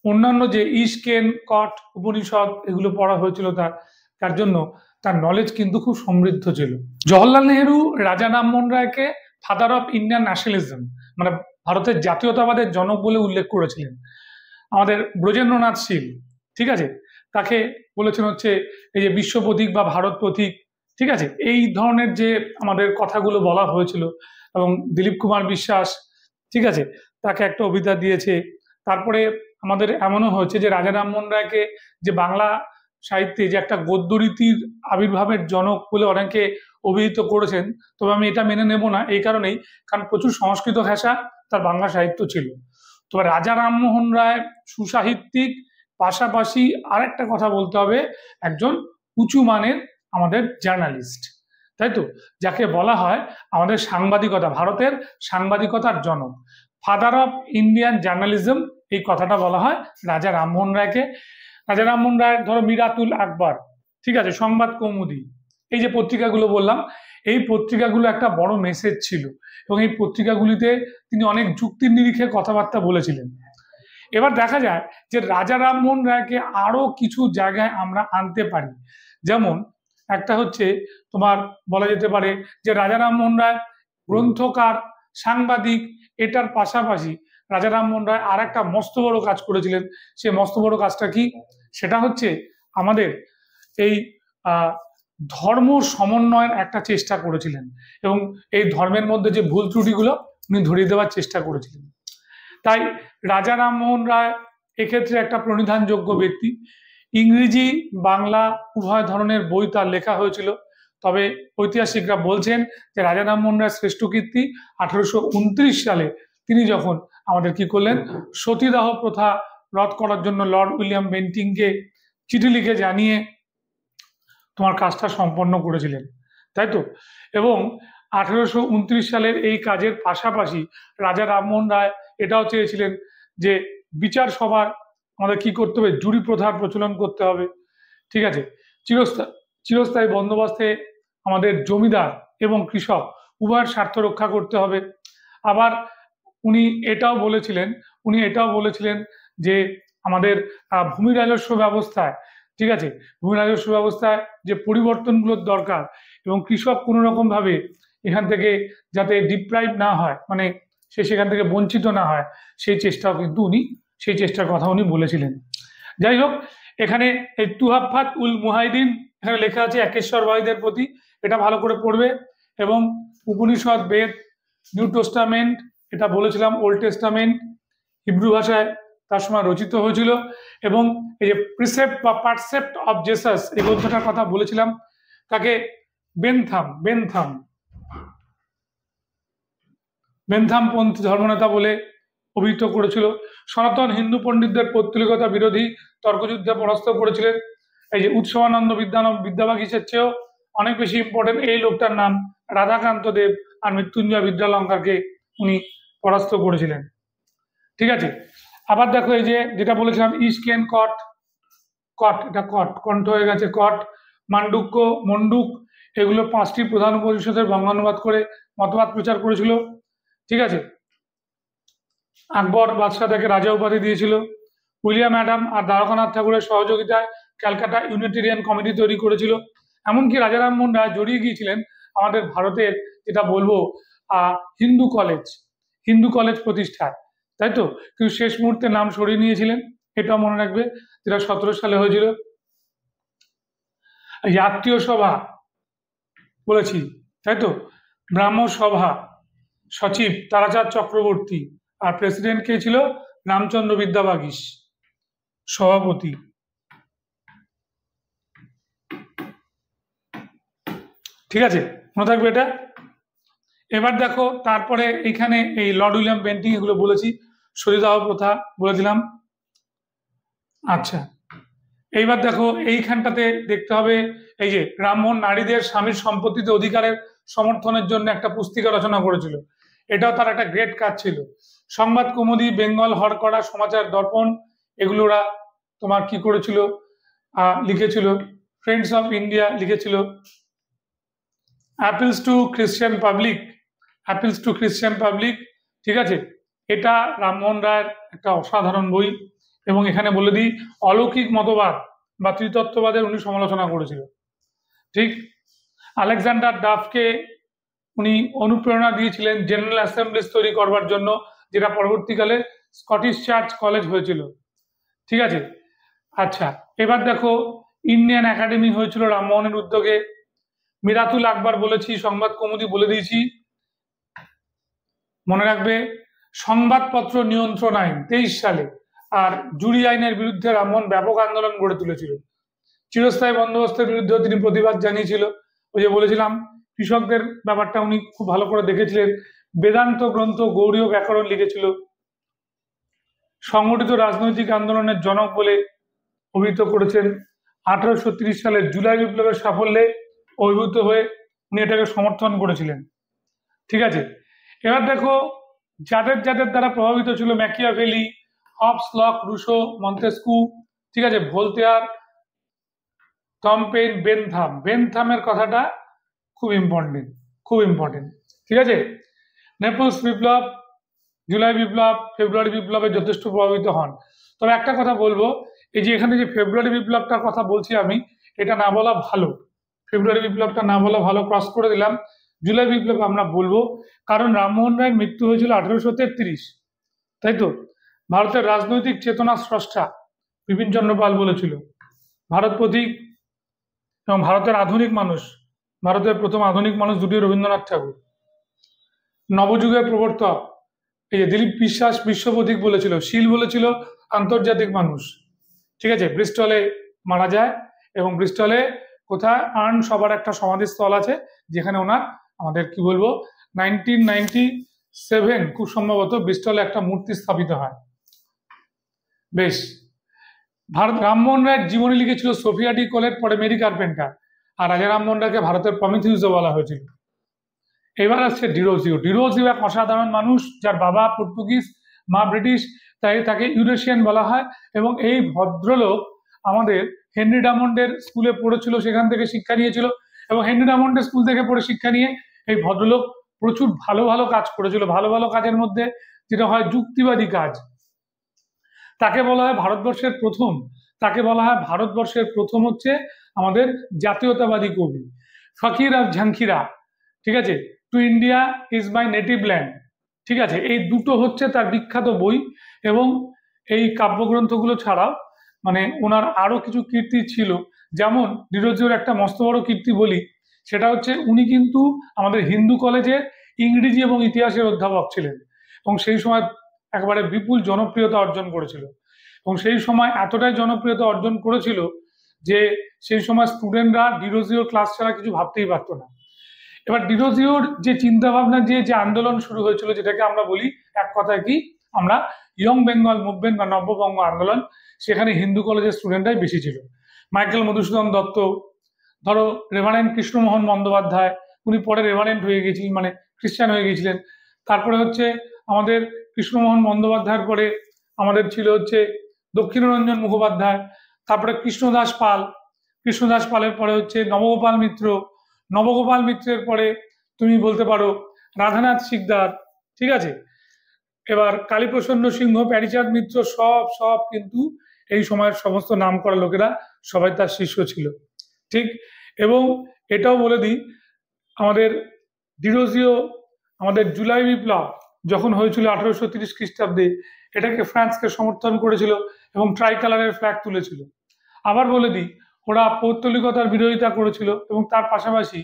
Speaker 1: অন্যান্য যে ইস্কেন, কট, উপনিষদ এগুলো পড়া হয়েছিল তার জন্য তার নলেজ কিন্তু খুব সমৃদ্ধ ছিল। জওহরলাল নেহেরু রাজা রামমোহন রায়কে ফাদার অফ ইন্ডিয়ান ন্যাশনালিজম, মানে ভারতের জাতীয়তাবাদের জনক বলে উল্লেখ করেছিলেন। আমাদের ব্রজেন্দ্রনাথ শীল, ঠিক আছে, তাকে বলেছেন হচ্ছে এই যে বিশ্ব প্রতীক বা ভারত প্রতীক, ঠিক আছে, এই ধরনের যে আমাদের কথাগুলো বলা হয়েছিল। এবং দিলীপ কুমার বিশ্বাস, ঠিক আছে, তাকে একটা অভিধা দিয়েছে। তারপরে আমাদের এমনও হয়েছে যে রাজা রামমোহন রায়কে যে বাংলা সাহিত্যে যে একটা গদ্যরীতির আবির্ভাবের জনক বলে অনেকে অভিহিত করেছেন, তবে আমি এটা মেনে নেব না, এই কারণেই, কারণ প্রচুর সংস্কৃত ভাষা তার বাংলা সাহিত্য ছিল। তবে রাজা রামমোহন রায় সুসাহিত্যিক, পাশাপাশি আরেকটা কথা বলতে হবে, একজন উঁচু মানের আমাদের জার্নালিস্ট, তাই তো, যাকে বলা হয় আমাদের সাংবাদিকতা, ভারতের সাংবাদিকতার জনক, ফাদার অফ ইন্ডিয়ান জার্নালিজম, এই কথাটা বলা হয় রাজা রামমোহন রায়কে। রাজা রামমোহন রায়, ধরো মিরাতুল আকবর, ঠিক আছে, সংবাদ কৌমুদি, এই যে পত্রিকাগুলো বললাম, এই পত্রিকাগুলো একটা বড় মেসেজ ছিল এবং এই পত্রিকাগুলিতে তিনি অনেক যুক্তির নিরিখে কথাবার্তা বলেছিলেন। এবার দেখা যায় যে রাজা রামমোহন রায়কে আরো কিছু জায়গায় আমরা আনতে পারি। যেমন একটা হচ্ছে তোমার বলা যেতে পারে যে রাজা রামমোহন রায় গ্রন্থকার, সাংবাদিক, এটার পাশাপাশি রাজা রামমোহন রায় আর একটা মস্ত বড় কাজ করেছিলেন। সে মস্ত বড় কাজটা কি? সেটা হচ্ছে আমাদের এই ধর্ম সমন্বয়ের একটা চেষ্টা করেছিলেন এবং এই ধর্মের মধ্যে যে ভুল ত্রুটিগুলো উনি ধরিয়ে দেওয়ার চেষ্টা করেছিলেন। তাই রাজা রামমোহন রায় এক্ষেত্রে একটা প্রণিধানযোগ্য ব্যক্তি। ইংরেজি বাংলা উভয় ধরনের বই তার লেখা হয়েছিল, তবে ঐতিহাসিকরা বলছেন যে রাজা রামমোহন রায় শ্রেষ্ঠ কীর্তি 1829 সালে তিনি যখন আমাদের কি করলেন, সতীদাহ প্রথা রদ করার জন্য লর্ড উইলিয়াম বেন্টিংকে চিঠি লিখে জানিয়ে তোমার কাজটা সম্পন্ন করেছিলেন, তাই তো। এবং 1829 সালের এই কাজের পাশাপাশি রাজা রামমোহন রায় এটাও চেয়েছিলেন যে বিচার সভার আমাদের কি করতে হবে, জুরি প্রথার প্রচলন করতে হবে, ঠিক আছে। চিরস্থায়ী বন্দোবস্তে আমাদের জমিদার এবং কৃষক উভয়ের স্বার্থ রক্ষা করতে হবে। আবার উনি এটাও বলেছিলেন যে আমাদের ভূমি রাজস্ব ব্যবস্থায়, ঠিক আছে, ভূমি রাজস্ব ব্যবস্থায় যে পরিবর্তনগুলোর দরকার এবং কৃষক কোনো রকম ভাবে এখান থেকে যাতে ডিপ্রাইভ না হয়, মানে সে সেখান থেকে বঞ্চিত না হয়, সেই চেষ্টাও কিন্তু সেই চেষ্টার কথা উনি বলেছিলেন। যাই হোক, এখানে এই তুহাফাত উল মুহাইদিন এখানে লেখা আছে একেশ্বর ভাইদের প্রতি, এটা ভালো করে পড়বে। এবং উপনিষদ, বেদ, নিউ টেস্টামেন্ট, এটা বলেছিলাম ওল্ড টেস্টামেন্ট হিব্রু ভাষায় তার সময় রচিত হয়েছিল। এবং এই যে প্রিসেপ্ট বা পারসেপ্ট অফ জেসাস এই গ্রন্থটার কথা বলেছিলাম, তাকে বেনথামপন্থী ধর্মনেতা বলে অভিহিত করেছিল। সনাতন হিন্দু পণ্ডিতদের পৌত্তলিকতা বিরোধী তর্কযুদ্ধে পরাস্ত করেছিলেন। এই যে উৎসবানন্দ বিদ্যাবাগীশের চেয়েও অনেক বেশি ইম্পর্টেন্ট এই লোকটার নাম রাধাকান্ত দেব, আর মৃত্যুঞ্জয় বিদ্যালঙ্কারকে উনি পরাস্ত করেছিলেন, ঠিক আছে। আবার দেখো এই যে যেটা বলেছিলাম ইস্কেন এটা কণ্ঠ হয়ে গেছে, মান্ডুক্য, মন্ডুক, এগুলো 5টি প্রধান উপনিষদের বঙ্গানুবাদ করে মতবাদ প্রচার করেছিল, ঠিক আছে। আকবর বাদশাহ তাকে রাজা উপাধি দিয়েছিল। উইলিয়াম অ্যাডাম আর দ্বারকানাথ ঠাকুরের সহযোগিতায় ক্যালকাটা ইউনিটেরিয়ান কমিটি তৈরি করেছিল। এমনকি রাজা রামমোহন রায় জড়িয়ে গিয়েছিলেন আমাদের ভারতের যেটা বলবো হিন্দু কলেজ প্রতিষ্ঠায়, তাই তো। কিন্তু শেষ মুহূর্তে নাম সরিয়ে নিয়েছিলেন, এটাও মনে রাখবে, যেটা 17 সালে হয়েছিল। আত্মীয় সভা বলেছি, তাই তো। ব্রাহ্ম সভা সচিব তারাচাঁদ চক্রবর্তী, আর প্রেসিডেন্ট কে ছিল, রামচন্দ্র বিদ্যাবাগীশ, সভাপতি। ঠিক আছে, মনে থাকবে এটা। এবার দেখো তারপরে এইখানে এই লর্ড উইলিয়াম বেন্টিং এগুলো বলেছি, সতীদাহ প্রথা বলে দিলাম। আচ্ছা, এইবার দেখো এইখানটাতে দেখতে হবে এই যে রামমোহন নারীদের স্বামীর সম্পত্তিতে অধিকারের সমর্থনের জন্য একটা পুস্তিকা রচনা করেছিল, এটাও তার একটা গ্রেট কাজ ছিল। সংবাদ কৌমুদি, বেঙ্গল হরকড়া, সমাচার দর্পণ, এগুলোরা তোমার কি করেছিল, লিখেছিল। ফ্রেন্ডস অফ ইন্ডিয়া লিখেছিল। অ্যাপিলস টু খ্রিস্টান পাবলিক, ঠিক আছে। এটা রামমোহন রায়ের একটা অসাধারণ বই। এবং এখানে বলে দিই, অলৌকিক মতবাদ বা ত্রিতত্ত্ববাদের উনি সমালোচনা করেছিল, ঠিক। আলেকজান্ডার ডাফকে উনি অনুপ্রেরণা দিয়েছিলেন জেনারেল অ্যাসেম্বলিজ তৈরি করবার জন্য, যেটা পরবর্তীকালে স্কটিশ চার্চ কলেজ হয়েছিল, ঠিক আছে। আচ্ছা, এবার দেখো ইন্ডিয়ান একাডেমি হয়েছিল রামমোহনের উদ্যোগে। মিরাতুল আকবর বলেছি, সংবাদ কৌমুদি বলে দিয়েছি, মনে রাখবে। সংবাদপত্র নিয়ন্ত্রণ আইন 23 সালে, আর জুরি আইনের বিরুদ্ধে রামমোহন ব্যাপক আন্দোলন গড়ে তুলেছিল। চিরস্থায়ী বন্দোবস্তের বিরুদ্ধে তিনি প্রতিবাদ জানিয়েছিল। ওই যে বলেছিলাম কৃষকদের ব্যাপারটা উনি খুব ভালো করে দেখেছিলেন। বেদান্ত গ্রন্থ, গৌড়ীয় ব্যাকরণ লিখেছিল। সংগঠিত রাজনৈতিক আন্দোলনের জনক বলে অভিহিত করেছেন। 1830 সালের জুলাই বিপ্লবের সাফল্যে অভিভূত হয়ে উনি এটাকে সমর্থন করেছিলেন, ঠিক আছে। এবার দেখো যাদের দ্বারা প্রভাবিত ছিল, Machiavelli, Hobbes, Locke, Rousseau, Montesquieu, ঠিক আছে, ভোলতেয়ার, টম পেইন, বেনথামের কথাটা খুব ইম্পর্টেন্ট, খুব ইম্পর্টেন্ট। ঠিক আছে, নেপলস বিপ্লব, জুলাই বিপ্লব, ফেব্রুয়ারি বিপ্লবে যথেষ্ট প্রভাবিত হন। তবে একটা কথা বলবো, এই যে এখানে যে ফেব্রুয়ারি বিপ্লবটার কথা বলছি আমি, এটা না বলা ভালো। ফেব্রুয়ারি বিপ্লবটা না বলা ভালো, ক্রস করে দিলাম। জুলাই বিপ্লব আমরা বলবো, কারণ রামমোহন রায়ের মৃত্যু হয়েছিল 1833, তাই তো? ভারতের রাজনৈতিক চেতনা স্রষ্টা বিপিন চন্দ্র পাল বলেছিল, ভারত প্রতীক এবং ভারতের আধুনিক মানুষ, ভারতের প্রথম আধুনিক মানুষ দুটি রবীন্দ্রনাথ ঠাকুর। নবযুগের প্রবর্তক এই যে দিলীপ বিশ্বাস বিশ্ব প্রতীক বলেছিল, শীল বলেছিল আন্তর্জাতিক মানুষ। ঠিক আছে, ব্রিস্টলে মারা যায়, এবং ব্রিস্টলে কোথায় আর্ন সবার একটা সমাধিস্থল আছে, যেখানে ওনার আমাদের কি বলবো 1997 খুব সম্ভবত ব্রিস্টলে একটা মূর্তি স্থাপিত হয়। বেশ, রামমোহন রায়ের জীবনী লিখেছিল সোফিয়া ডি কোলেট, পরে মেরি কার্পেন্টার, আর রাজা রামমোহন রায়কে ভারতের প্রমিথিউসও বলা হয়েছিল। এবার আসছে ডিরোজিও। ডিরোজিও এক অসাধারণ মানুষ, যার বাবা পর্তুগিজ, মা ব্রিটিশ, তাই তাকে ইউরেশিয়ান বলা হয়। এবং এই ভদ্রলোক আমাদের হেনরি ডামন্ডের স্কুলে পড়েছিল, সেখান থেকে শিক্ষা নিয়েছিল, এবং হেনরি ডামন্ডের স্কুল থেকে পড়ে শিক্ষা নিয়ে এই ভদ্রলোক প্রচুর ভালো ভালো কাজ করেছিল। ভালো ভালো কাজের মধ্যে যেটা হয় যুক্তিবাদী কাজ। তাকে বলা হয় ভারতবর্ষের প্রথম, তাকে বলা হয় ভারতবর্ষের প্রথম হচ্ছে আমাদের জাতীয়তাবাদী কবি। ফকির আর ঝাঙ্কিরা, ঠিক আছে, to India is my native land, ঠিক আছে, এই দুটো হচ্ছে তার বিখ্যাত বই। এবং এই কাব্যগ্রন্থগুলো ছাড়াও মানে ওনার আরো কিছু কীর্তি ছিল। যেমন ডিরোজিওর একটা মস্ত বড় কীর্তি বলি, সেটা হচ্ছে উনি কিন্তু আমাদের হিন্দু কলেজে ইংরেজি এবং ইতিহাসের অধ্যাপক ছিলেন, এবং সেই সময় একেবারে বিপুল জনপ্রিয়তা অর্জন করেছিল। এবং সেই সময় এতটাই জনপ্রিয়তা অর্জন করেছিল যে সেই সময় স্টুডেন্টরা ডিরোজিওর ক্লাস ছাড়া কিছু ভাবতেই পারতো না। এবার ডিরোজিওর যে চিন্তা ভাবনা, যে আন্দোলন শুরু হয়েছিল, যেটাকে আমরা বলি এক কথায় কি আমরা ইয়ং বেঙ্গল মুভমেন্ট বা নব্যবঙ্গ আন্দোলন, সেখানে হিন্দু কলেজের স্টুডেন্টরাই বেশি ছিল। মাইকেল মধুসূদন দত্ত, ধরো রেভারেন্ড কৃষ্ণমোহন বন্দ্যোপাধ্যায়, উনি পরে রেভারেন্ড হয়ে গেছিলেন, মানে খ্রিস্টান হয়ে গেছিলেন। তারপরে হচ্ছে আমাদের কৃষ্ণমোহন বন্দ্যোপাধ্যায়ের পরে আমাদের ছিল হচ্ছে দক্ষিণরঞ্জন মুখোপাধ্যায়, তারপরে কৃষ্ণদাস পাল, কৃষ্ণদাস পালের পরে হচ্ছে নবগোপাল মিত্র, নবগোপাল মিত্রের পরে তুমি বলতে পারো রাধানাথ সিকদার, ঠিক আছে। এবার কালীপ্রসন্ন সিংহ, প্যারিচাঁদ মিত্র, সব সব কিন্তু এই সময়ের সমস্ত নাম করা লোকেরা সবাই তার শিষ্য ছিল, ঠিক। এবং এটাও বলে দিই, আমাদের ডিরোজিও আমাদের জুলাই বিপ্লব যখন হয়েছিল 1830 খ্রিস্টাব্দে, এটাকে ফ্রান্সকে সমর্থন করেছিল এবং ট্রাই কালারের ফ্ল্যাগ তুলেছিল। আবার বলে দিই, ওরা পৌত্তলিকতার বিরোধিতা করেছিল, এবং তার পাশাপাশি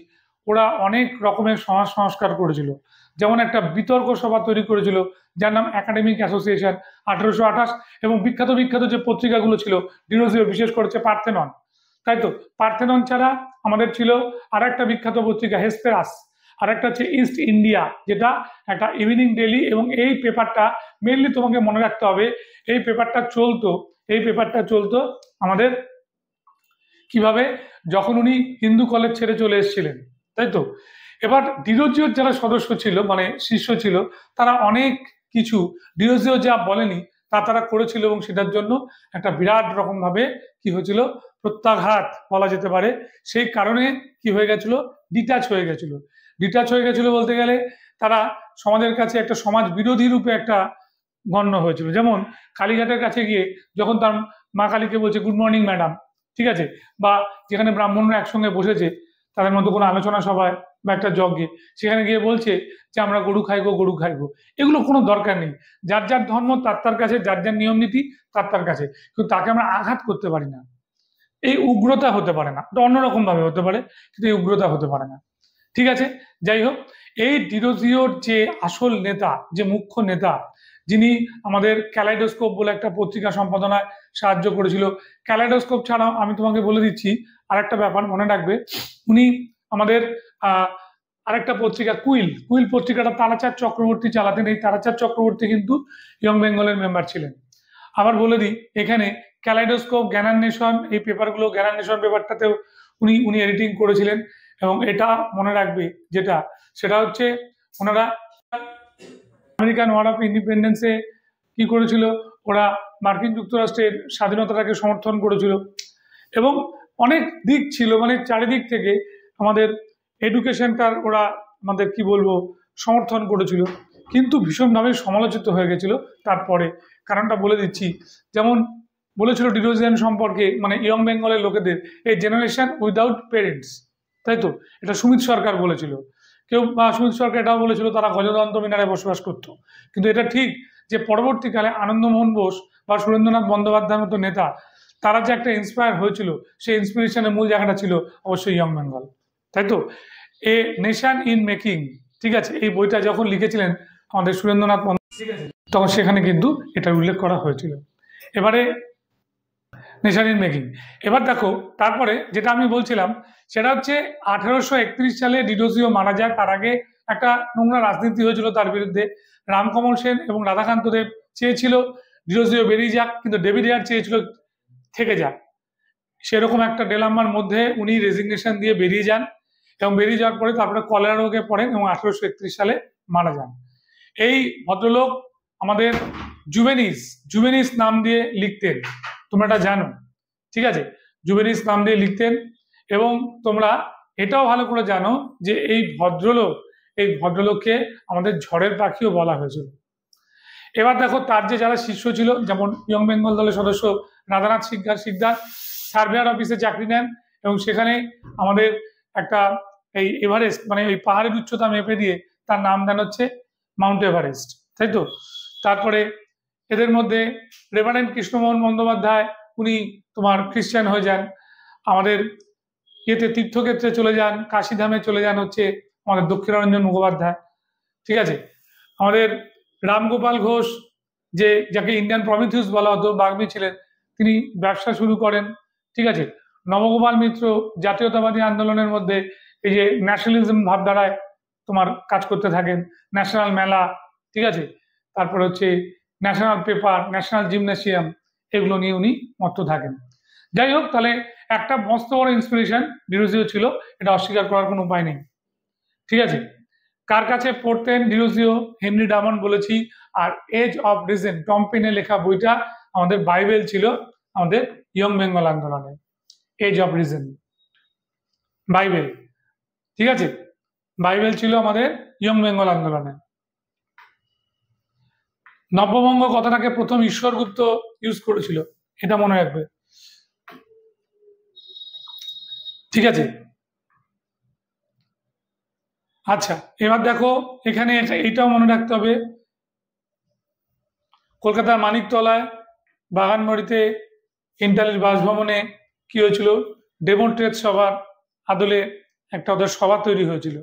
Speaker 1: ওরা অনেক রকমের সমাজ সংস্কার করেছিল। যেমন একটা বিতর্ক সভা তৈরি করেছিল, যার নাম একাডেমিক অ্যাসোসিয়েশন, 1828। এবং বিখ্যাত বিখ্যাত যে পত্রিকাগুলো ছিল ডিরোজিও বিশেষ করেছে পার্থেনন, তাই তো। পার্থেনন ছাড়া আমাদের ছিল আর একটা বিখ্যাত পত্রিকা হেসপেরাস, আর একটা হচ্ছে ইস্ট ইন্ডিয়া, যেটা একটা ইভিনিং ডেইলি। এবং এই পেপারটা মেনলি তোমাকে মনে রাখতে হবে, এই পেপারটা চলতো আমাদের কিভাবে, যখন উনি হিন্দু কলেজ ছেড়ে চলে এসেছিলেন, তাই তো। এবার ডিরোজিওর যারা সদস্য ছিল, মানে শিষ্য ছিল, তারা অনেক কিছু ডিরোজিও যা বলেনি তা তারা করেছিল, এবং সেটার জন্য একটা বিরাট রকম ভাবে কি হয়েছিল, প্রত্যাঘাত বলা যেতে পারে। সেই কারণে কি হয়ে গেছিল, ডিটাচ হয়ে গেছিল বলতে গেলে তারা সমাজের কাছে একটা সমাজ বিরোধী রূপে একটা গণ্য হয়েছিল। যেমন কালীঘাটের কাছে গিয়ে যখন তার মা কালীকে বলছে গুড মর্নিং ম্যাডাম, ঠিক আছে, বা যেখানে ব্রাহ্মণরা একসঙ্গে বসেছে তাদের মধ্যে কোনো আলোচনা সভায় বা একটা যজ্ঞে, সেখানে গিয়ে বলছে যে আমরা গরু খাইবো, এগুলো কোনো দরকার নেই। যার যার ধর্ম তার কাছে, যার যার নিয়ম নীতি তার কাছে, কিন্তু তাকে আমরা আঘাত করতে পারি না। এই উগ্রতা হতে পারে না, অন্যরকম ভাবে হতে পারে, কিন্তু এই উগ্রতা হতে পারে না, ঠিক আছে। যাই হোক, এই ডিরোজিওর যে আসল নেতা, যে মুখ্য নেতা, যিনি আমাদের ক্যালাইডোস্কোপ বলে একটা পত্রিকা সম্পাদনায় সাহায্য করেছিল। ক্যালাইডোস্কোপ ছাড়াও আমি তোমাকে বলে দিচ্ছি আরেকটা ব্যাপার মনে রাখবে, উনি আমাদের আরেকটা পত্রিকা কুইল পত্রিকাটা তারাচাঁদ চক্রবর্তী চালাতেন। এই তারাচাঁদ চক্রবর্তী কিন্তু ইয়ং বেঙ্গলের মেম্বার ছিলেন। আবার বলে দিই, এখানে ক্যালাইডোস্কোপ, জ্ঞানান্বেষণ, এই পেপারগুলো, জ্ঞানান্বেষণ পেপারটাতেও উনি এডিটিং করেছিলেন। এবং এটা মনে রাখবে সেটা হচ্ছে ওনারা আমেরিকান ওয়ার অফ ইন্ডিপেন্ডেন্সে কি করেছিল, ওরা মার্কিন যুক্তরাষ্ট্রের স্বাধীনতাটাকে সমর্থন করেছিল। এবং অনেক দিক ছিল, মানে চারিদিক থেকে আমাদের এডুকেশনটার ওরা আমাদের কি বলবো সমর্থন করেছিল, কিন্তু ভীষণভাবে সমালোচিত হয়ে গেছিল তারপরে। কারণটা বলে দিচ্ছি। যেমন বলেছিল ডিরোজিয়ান সম্পর্কে, মানে ইয়ং বেঙ্গলের লোকেদের, এই জেনারেশন উইদাউট পেরেন্টস, তাই তো? এটা সুমিত সরকার বলেছিল। কেউ বা সুমিত সরকার এটাও বলেছিল তারা গজতন্ত্র মিনারে বসবাস করত। কিন্তু এটা ঠিক যে পরবর্তীকালে আনন্দমোহন বোস বা সুরেন্দ্রনাথ বন্দ্যোপাধ্যায়ের মতো নেতা, তারা যে একটা ইন্সপায়ার হয়েছিল, সেই ইন্সপিরেশনের মূল জায়গাটা ছিল অবশ্যই ইয়ং বেঙ্গল, তাই তো? এ নেশন ইন মেকিং, ঠিক আছে, এই বইটা যখন লিখেছিলেন আমাদের সুরেন্দ্রনাথ বন্দ্যোপাধ্যায়, ঠিক আছে, তখন সেখানে কিন্তু এটার উল্লেখ করা হয়েছিল। এবারে নেশন ইন মেকিং, এবার দেখো তারপরে যেটা আমি বলছিলাম সেটা হচ্ছে 1831 সালে ডিরোজিও মারা যায়। তার আগে একটা নোংরা রাজনীতি হয়েছিল তার বিরুদ্ধে। রামকমল সেন এবং রাধাকান্ত দেব চেয়েছিল ডিরোজিও বেরিয়ে যাক, কিন্তু ডেভিড হেয়ার চেয়েছিল থেকে যাক। সেরকম একটা ডেলাম্মার মধ্যে উনি রেজিগনেশন দিয়ে বেরিয়ে যান, এবং বেরিয়ে যাওয়ার পরে তারপরে কলেরা রোগে পড়েন এবং 1831 সালে মারা যান। এই ভদ্রলোক আমাদের জুভেনিস নাম দিয়ে লিখতেন, তোমরা এটা জানো, ঠিক আছে? জুভেনিস নাম দিয়ে লিখতেন। এবং তোমরা এটাও ভালো করে জানো যে এই ভদ্রলোককে আমাদের ঝড়ের পাখিও বলা হয়েছিল। এবার দেখো তার যে যারা শিষ্য ছিল, যেমন ইয়ং বেঙ্গল দলের সদস্য রাধানাথ সিকদার সার্ভেয়ার অফিসে চাকরি নেন, এবং সেখানে আমাদের একটা এই এভারেস্ট, মানে এই পাহাড়ের উচ্চতা মেপে দিয়ে তার নাম দেন হচ্ছে মাউন্ট এভারেস্ট, তাই তো? তারপরে এদের মধ্যে রেভারেন্ড কৃষ্ণমোহন বন্দ্যোপাধ্যায়, উনি তোমার খ্রিস্টান হয়ে যান। আমাদের ইয়েতে তীর্থক্ষেত্রে চলে যান, কাশীধামে চলে যান হচ্ছে আমাদের দক্ষিণারঞ্জন মুখোপাধ্যায়, ঠিক আছে? আমাদের রামগোপাল ঘোষ, যাকে ইন্ডিয়ান প্রমিথিউস বলা হতো, বাগ্মী ছিলেন, তিনি ব্যবসা শুরু করেন, ঠিক আছে? নবগোপাল মিত্র জাতীয়তাবাদী আন্দোলনের মধ্যে এই যে ন্যাশনালিজম ভাবধারায় তোমার কাজ করতে থাকেন, ন্যাশনাল মেলা, ঠিক আছে, তারপর হচ্ছে ন্যাশনাল পেপার, ন্যাশনাল জিমনেশিয়াম, এগুলো নিয়ে উনি মত্ত থাকেন। যাই হোক, তাহলে একটা মস্ত বড় ইন্সপিরেশন ডিরোজিও ছিল, এটা অস্বীকার করার কোনো উপায় নেই, ঠিক আছে? কার কাছে পড়তেন ডিরোজিও? হেনরি ডামন্ড বলেছি। আর এজ অফ রিজন, টম পেনের লেখা বইটা আমাদের বাইবেল ছিল আমাদের ইয়ং বেঙ্গল আন্দোলনে, এজ অফ রিজন, বাইবেল, ঠিক আছে? বাইবেল ছিল আমাদের ইয়ং বেঙ্গল আন্দোলনে। নব্যবঙ্গ কথাটাকে প্রথম ঈশ্বরগুপ্ত ইউজ করেছিল, এটা মনে রাখবে, ঠিক আছে? আচ্ছা, এবার দেখো এখানে এটাও মনে রাখতে হবে, কলকাতার মানিকতলায় বাগানবাড়িতে ইন্টালির বাসভবনে কি হয়েছিল? ডেমনস্ট্রেট সভার আদলে একটা ওদের সভা তৈরি হয়েছিল।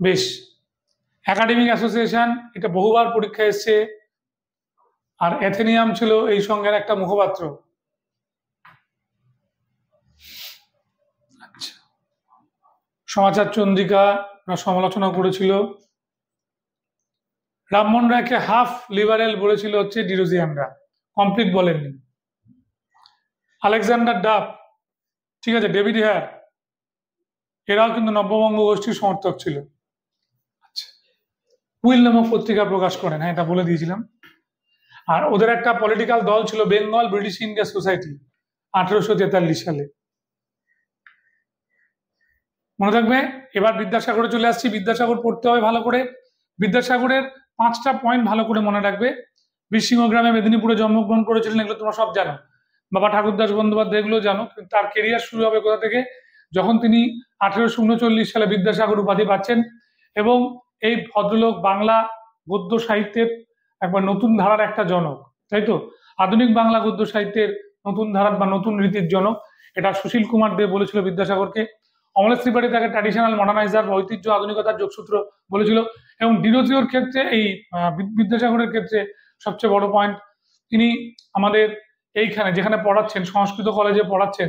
Speaker 1: বেশ, একাডেমিক অ্যাসোসিয়েশন, এটা বহুবার পরীক্ষা এসছে। আর অ্যাথেনিয়াম ছিল এই সংঘের একটা মুখপাত্র। আচ্ছা, সমাচার চন্দ্রিকা সমালোচনা করেছিল। রামমোহন রায়কে হাফ লিবারেল বলেছিল হচ্ছে ডিরোজিয়ানরা, কমপ্লিট বলেননি। আলেকজান্ডার ডাফ, ঠিক আছে, ডেভিড হেয়ার, এরাও কিন্তু নব্যবঙ্গ গোষ্ঠীর সমর্থক ছিল। আচ্ছা, উইল নামক পত্রিকা প্রকাশ করেন, হ্যাঁ, এটা বলে দিয়েছিলাম। আর ওদের একটা পলিটিক্যাল দল ছিল বেঙ্গল ব্রিটিশ ইন্ডিয়া সোসাইটি, 1843 সালে, মনে থাকবে। এবার বিদ্যাসাগরে চলে আসছি। বিদ্যাসাগর পড়তে হবে ভালো করে। বিদ্যাসাগরের 5টা পয়েন্ট ভালো করে মনে রাখবে। বীরসিংহ গ্রামে মেদিনীপুরে জন্মগ্রহণ করেছিলেন, এগুলো তোমরা সব জানো। বাবা ঠাকুরদাস বন্দ্যোপাধ্যায়, এগুলো জানো। কিন্তু তার কেরিয়ার শুরু হবে কোথা থেকে? যখন তিনি 1839 সালে বিদ্যাসাগর উপাধি পাচ্ছেন, এবং এই ভদ্রলোক বাংলা গদ্য সাহিত্যের একবার নতুন ধারার একটা জনক, তাই তো? আধুনিক বাংলা গদ্য সাহিত্যের নতুন ধারার বা নতুন রীতির জনক, এটা সুশীল কুমার দে বলেছিল বিদ্যাসাগরকে। অমলেশ ত্রিপাঠী তাকে ট্র্যাডিশনাল মডার্নাইজার বা ঐতিহ্য আধুনিকতার যোগসূত্র বলেছিল। এবং ডিরোজিওর ক্ষেত্রে, এই বিদ্যাসাগরের ক্ষেত্রে সবচেয়ে বড় পয়েন্ট, তিনি আমাদের এইখানে যেখানে পড়াচ্ছেন, সংস্কৃত কলেজে পড়াচ্ছেন,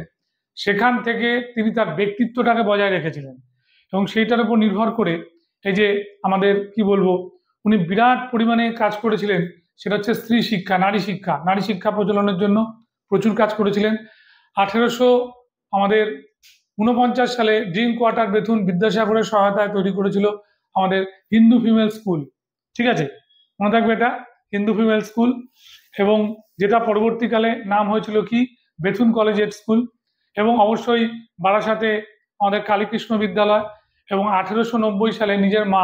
Speaker 1: সেখান থেকে তিনি তার ব্যক্তিত্বটাকে বজায় রেখেছিলেন। এবং সেইটার উপর নির্ভর করে এই যে আমাদের কি বলবো, উনি বিরাট পরিমাণে কাজ করেছিলেন। সেটা হচ্ছে স্ত্রী শিক্ষা, নারী শিক্ষা প্রচলনের জন্য প্রচুর কাজ করেছিলেন। 1849 সালে ড্রিম কোয়ার্টার বেথুন বিদ্যাসাগরের সহায়তায় তৈরি করেছিল আমাদের হিন্দু ফিমেল স্কুল, ঠিক আছে, মনে থাকবে এটা, হিন্দু ফিমেল স্কুল। এবং যেটা পরবর্তীকালে নাম হয়েছিল কি, বেথুন কলেজিয়েট স্কুল। এবং অবশ্যই বারাসাতে আমাদের কালীকৃষ্ণ বিদ্যালয়, এবং 1890 সালে নিজের মা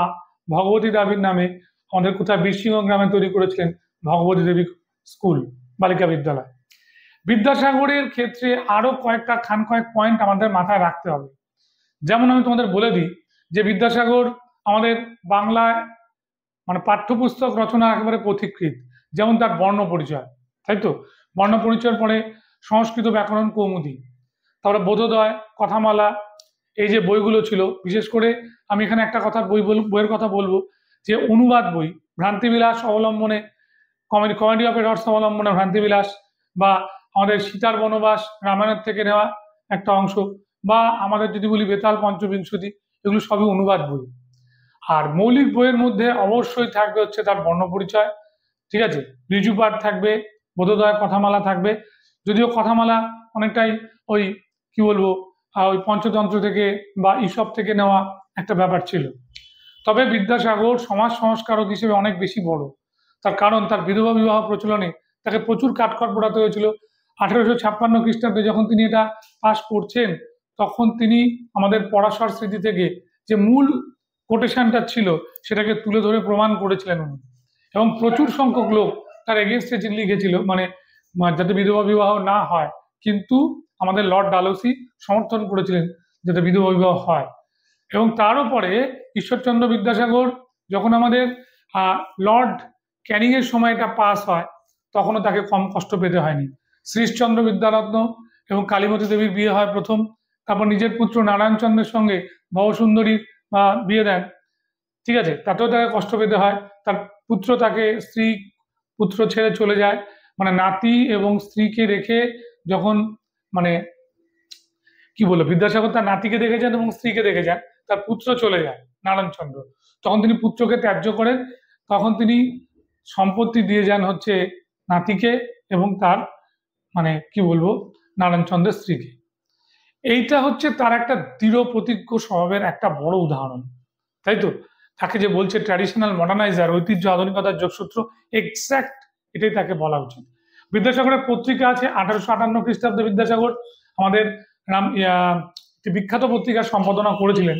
Speaker 1: ভগবতী দেবীর নামে আমাদের কোথায় বীরসিংহ গ্রামে তৈরি করেছিলেন ভগবতী দেবী স্কুল বালিকা বিদ্যালয়। বিদ্যাসাগরের ক্ষেত্রে আরো কয়েক পয়েন্ট আমাদের মাথায় রাখতে হবে। যেমন আমি তোমাদের বলে দিই যে বিদ্যাসাগর আমাদের বাংলায় মানে পাঠ্যপুস্তক রচনার একেবারে পথিকৃৎ। যেমন তার বর্ণ পরিচয়, তাই তো, বর্ণ পরিচয়ের পরে সংস্কৃত ব্যাকরণ কৌমুদী, তারপরে বোধোদয়, কথামালা, এই যে বইগুলো ছিল। বিশেষ করে আমি এখানে একটা বইয়ের কথা বলবো, যে অনুবাদ বই ভ্রান্তিবিলাস অবলম্বনে, কমেডি অফ এরর্স অবলম্বনে ভ্রান্তিবিলাস, বা আমাদের সীতার বনবাস রামায়ণের থেকে নেওয়া একটা অংশ, বা আমাদের যদি বলি বেতাল পঞ্চবিংশতি, এগুলো সবই অনুবাদ বই। আর মৌলিক বইয়ের মধ্যে অবশ্যই থাকবে হচ্ছে তার বর্ণ পরিচয়, ঠিক আছে, ঋজুপাঠ থাকবে, বোধোদয়, কথামালা থাকবে। যদিও কথামালা অনেকটাই ওই কি বলবো ওই পঞ্চতন্ত্র থেকে বা ঈশপ থেকে নেওয়া একটা ব্যাপার ছিল। তবে বিদ্যাসাগর সমাজ সংস্কারক হিসেবে অনেক বেশি বড়। তার কারণ তার বিধবা বিবাহ প্রচলনে তাকে প্রচুর কাঠখড় পোড়াতে হয়েছিল। 1856 খ্রিস্টাব্দে যখন তিনি এটা পাশ করছেন, তখন তিনি আমাদের পরাশর স্মৃতি থেকে যে মূল কোটেশনটা ছিল সেটাকে তুলে ধরে প্রমাণ করেছিলেন উনি, এবং প্রচুর সংখ্যক লোক তার এগেনস্টে লিখেছিল, মানে যাতে বিধবা বিবাহ না হয়। কিন্তু আমাদের লর্ড ডালহৌসি সমর্থন করেছিলেন যাতে বিধবা বিবাহ হয়। এবং তারও পরে ঈশ্বরচন্দ্র বিদ্যাসাগর যখন আমাদের লর্ড ক্যানিং এর সময় এটা পাস হয়, তখনও তাকে কম কষ্ট পেতে হয়নি। শ্রীশচন্দ্র বিদ্যারত্ন এবং কালীমতী দেবীর বিয়ে হয় প্রথম, তারপর নিজের পুত্র নারায়ণ চন্দ্রের সঙ্গে ভবসুন্দরীর বিয়ে দেন, ঠিক আছে, তাতেও তাকে কষ্ট পেতে হয়। তার পুত্র ছেড়ে চলে যায়, মানে নাতি এবং স্ত্রীকে রেখে যখন মানে কি বলবো বিদ্যাসাগর তার নাতিকে দেখে যান এবং স্ত্রীকে দেখে যান, তার পুত্র চলে যায় নারায়ণচন্দ্র, তখন তিনি পুত্রকে ত্যায্য করেন। তখন তিনি সম্পত্তি দিয়ে যান হচ্ছে নাতিকে এবং তার মানে কি বলবো নারায়ণচন্দ্রের স্ত্রীকে। এইটা হচ্ছে তার একটা দৃঢ় প্রতিজ্ঞ স্বভাবের একটা বড় উদাহরণ, তাই তো। তাকে যে বলছে ট্র্যাডিশনাল মডার্নাইজার, ঐতিহ্য আধুনিকতার যোগসূত্র, এক্স্যাক্ট এটাই তাকে বলা উচিত। বিদ্যাসাগরের পত্রিকা আছে 1858 খ্রিস্টাব্দে। বিদ্যাসাগর আমাদের বিখ্যাত পত্রিকার সম্পাদনা করেছিলেন,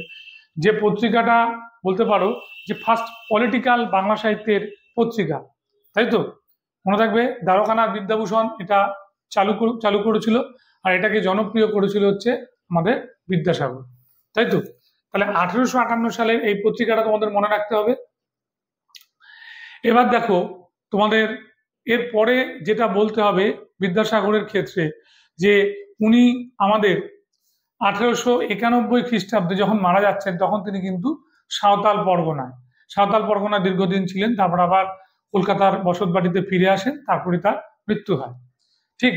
Speaker 1: যে পত্রিকাটা বলতে পারো যে ফার্স্ট পলিটিক্যাল বাংলা সাহিত্যের পত্রিকা, তাই তো। মনে থাকবে দ্বারকানাথ বিদ্যাভূষণ এটা চালু করেছিল, আর এটাকে জনপ্রিয় করেছিল হচ্ছে আমাদের বিদ্যাসাগর, তাই তো। তাহলে 1858 সালের এই পত্রিকাটা তোমাদের মনে রাখতে হবে। এবার দেখো তোমাদের এরপরে যেটা বলতে হবে বিদ্যাসাগরের ক্ষেত্রে, যে উনি আমাদের 1891 খ্রিস্টাব্দে যখন মারা যাচ্ছেন, তখন তিনি কিন্তু সাঁওতাল পরগনায় দীর্ঘদিন ছিলেন, তারপর আবার কলকাতার বসতবাড়িতে ফিরে আসেন, তারপরে তার মৃত্যু হয়। ঠিক,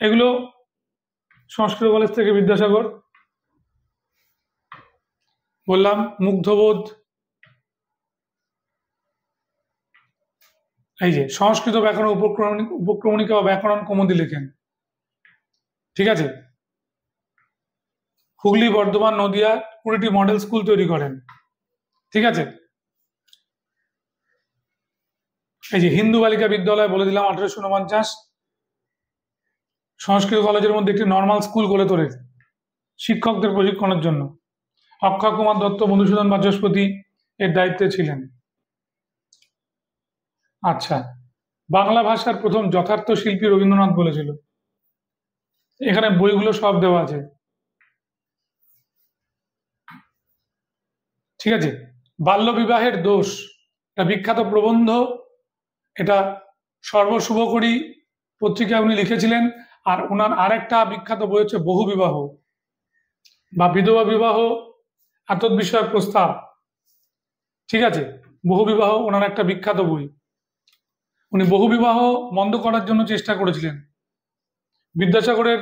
Speaker 1: এগুলো সংস্কৃত কলেজ থেকে বিদ্যাসাগর বললাম। মুগ্ধবোধ, এই যে সংস্কৃত ব্যাকরণ উপক্রমণিকা বা ব্যাকরণ কৌমুদী লেখেন, ঠিক আছে। হুগলি, বর্ধমান, নদিয়া 20টি মডেল স্কুল তৈরি করেন, ঠিক আছে। এই যে হিন্দু বালিকা বিদ্যালয় বলে দিলাম 1849। সংস্কৃত কলেজের মধ্যে একটি নর্মাল স্কুল গড়ে তোলে শিক্ষকদের প্রশিক্ষণের জন্য। অক্ষয় কুমার দত্ত, মধুসূদন বাচস্পতি এর দায়িত্বে ছিলেন। আচ্ছা, বাংলা ভাষার প্রথম যথার্থ শিল্পী রবীন্দ্রনাথ বলেছিল। এখানে বইগুলো সব দেওয়া আছে, ঠিক আছে। বাল্য বিবাহের দোষ, এটা বিখ্যাত প্রবন্ধ, এটা সর্বশুভকরী পত্রিকায় উনি লিখেছিলেন। আর ওনার আরেকটা বিখ্যাত বই হচ্ছে বহু বিবাহ বা বিধবা বিবাহ এতদ বিষয়ক প্রস্তাব, ঠিক আছে। বহু বিবাহ ওনার একটা বিখ্যাত বই। উনি বহু বিবাহ বন্ধ করার জন্য চেষ্টা করেছিলেন। বিদ্যাসাগরের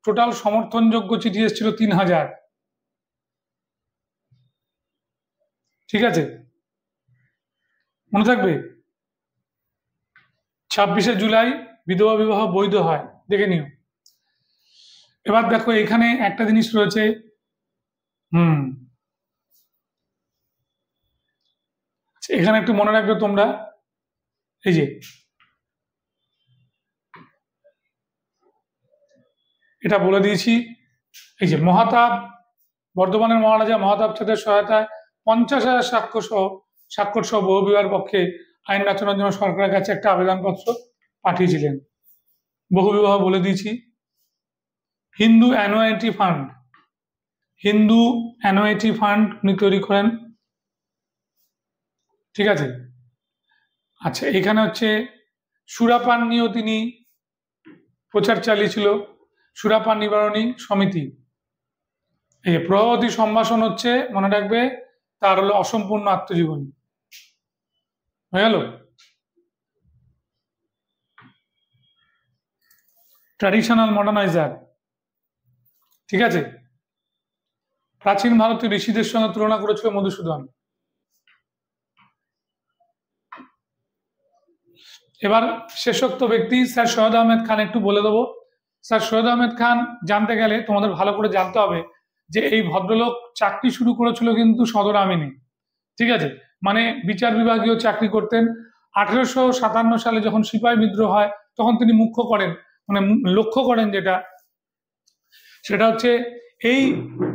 Speaker 1: টোটাল সমর্থনযোগ্য চিঠি এসেছিল 3000, ঠিক আছে, মনে থাকবে। 26শে জুলাই বিধবা বিবাহ বৈধ হয়, দেখে নিও। এবার দেখো এখানে একটা জিনিস রয়েছে, এখানে একটু মনে রাখবে তোমরা, এই যে এটা বলে দিয়েছি, এই যে মহাতাব বর্ধমানের মহারাজা মহাতাব চাঁদের সহায়তায় 50,000 স্বাক্ষর সহ বহু বিবাহের পক্ষে আইন রচনার জন্য সরকারের কাছে একটা আবেদনপত্র পাঠিয়েছিলেন। বহু বিবাহ বলে দিয়েছি। হিন্দু অ্যানুইটি ফান্ড উনি তৈরি করেন। ঠিক আছে। আচ্ছা, এখানে হচ্ছে সুরাপান নিয়েও তিনি প্রচার চালিয়েছিল, সুরাপান নিবারণী সমিতি। এই যে প্রভাবতী সম্ভাষণ হচ্ছে, মনে রাখবে, তার হলো অসম্পূর্ণ আত্মজীবনী। হয়ে গেল। Traditional moderniser. ঠিক আছে। প্রাচীন ভারতীয় ঋষিদের সঙ্গে তুলনা করেছিল মধুসূদন। এবার শেষোক্ত ব্যক্তি স্যার সৈয়দ আহমেদ খান একটু বলে দেবো। স্যার সৈয়দ আহমেদ খান জানতে গেলে তোমাদের ভালো করে জানতে হবে যে এই ভদ্রলোক চাকরি শুরু করেছিল কিন্তু সদর আমিনে। ঠিক আছে, মানে বিচার বিভাগীয় চাকরি করতেন। 1857 সালে যখন সিপাহী বিদ্রোহ হয় তখন তিনি লক্ষ্য করেন সেটা হচ্ছে এই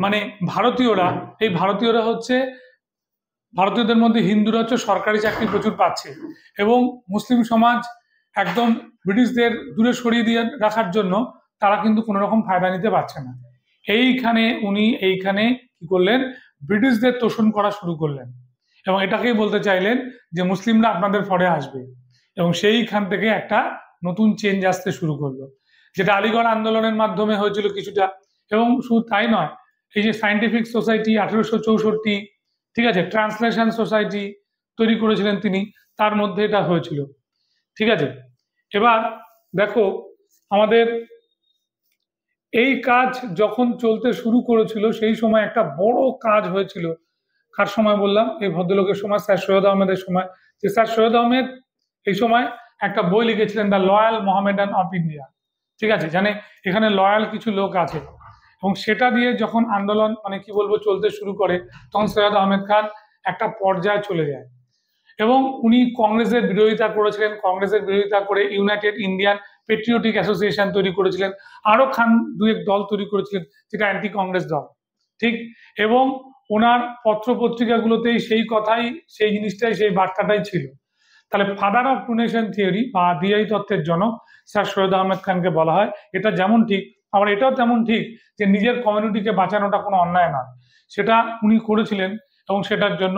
Speaker 1: মানে ভারতীয়রা হচ্ছে, ভারতীয়দের মধ্যে হিন্দুরা হচ্ছে সরকারি চাকরি প্রচুর পাচ্ছে এবং মুসলিম সমাজ একদম ব্রিটিশদের দূরে সরিয়ে দিয়ে রাখার জন্য তারা কিন্তু কোনো রকম ফায়দা নিতে পারছে না। উনি এইখানে কি করলেন, ব্রিটিশদের তোষণ করা শুরু করলেন এবং এটাকেই বলতে চাইলেন যে মুসলিমরা আপনাদের পরে আসবে, এবং সেইখান থেকে একটা নতুন চেঞ্জ আসতে শুরু করলো, যেটা আলিগড় আন্দোলনের মাধ্যমে হয়েছিল কিছুটা। এবং শুধু তাই নয়, এই যে সায়েন্টিফিক সোসাইটি 1864, ঠিক আছে, ট্রান্সলেশন সোসাইটি তৈরি করেছিলেন তিনি, তার মধ্যে এটা হয়েছিল। ঠিক আছে। এবার দেখো, আমাদের এই কাজ যখন চলতে শুরু করেছিল সেই সময় একটা বড় কাজ হয়েছিল। কার সময় বললাম? এই ভদ্রলোকের সময়, স্যার সৈয়দ আহমেদের সময়। যে স্যার সৈয়দ আহমেদ এই সময় একটা বই লিখেছিলেন, the loyal Mohammedan of India. ঠিক আছে, জানে এখানে লয়াল কিছু লোক আছে, এবং সেটা দিয়ে যখন আন্দোলন চলতে শুরু করে, তখন সৈয়দ আহমেদ খান একটা পর্যায়ে চলে যায় এবং উনি কংগ্রেসের বিরোধিতা করেছিলেন। কংগ্রেসের বিরোধিতা করে ইউনাইটেড ইন্ডিয়ান পেট্রিয়টিক অ্যাসোসিয়েশন তৈরি করেছিলেন, আরো খান দুয়েক দল তৈরি করেছিলেন যেটা অ্যান্টি কংগ্রেস দল। ঠিক, এবং ওনার পত্র পত্রিকাগুলোতেই সেই কথাই, সেই জিনিসটাই, সেই বার্তাটাই ছিল। তাহলে father of two nation theory বা দ্বিজাতি তত্ত্বের জনক স্যার সৈয়দ আহমেদ খানকে বলা হয়। এটা যেমন ঠিক, আবার এটাও তেমন ঠিক যে নিজের কমিউনিটিকে বাঁচানোটা কোনো অন্যায় নয়, সেটা উনি করেছিলেন, এবং সেটার জন্য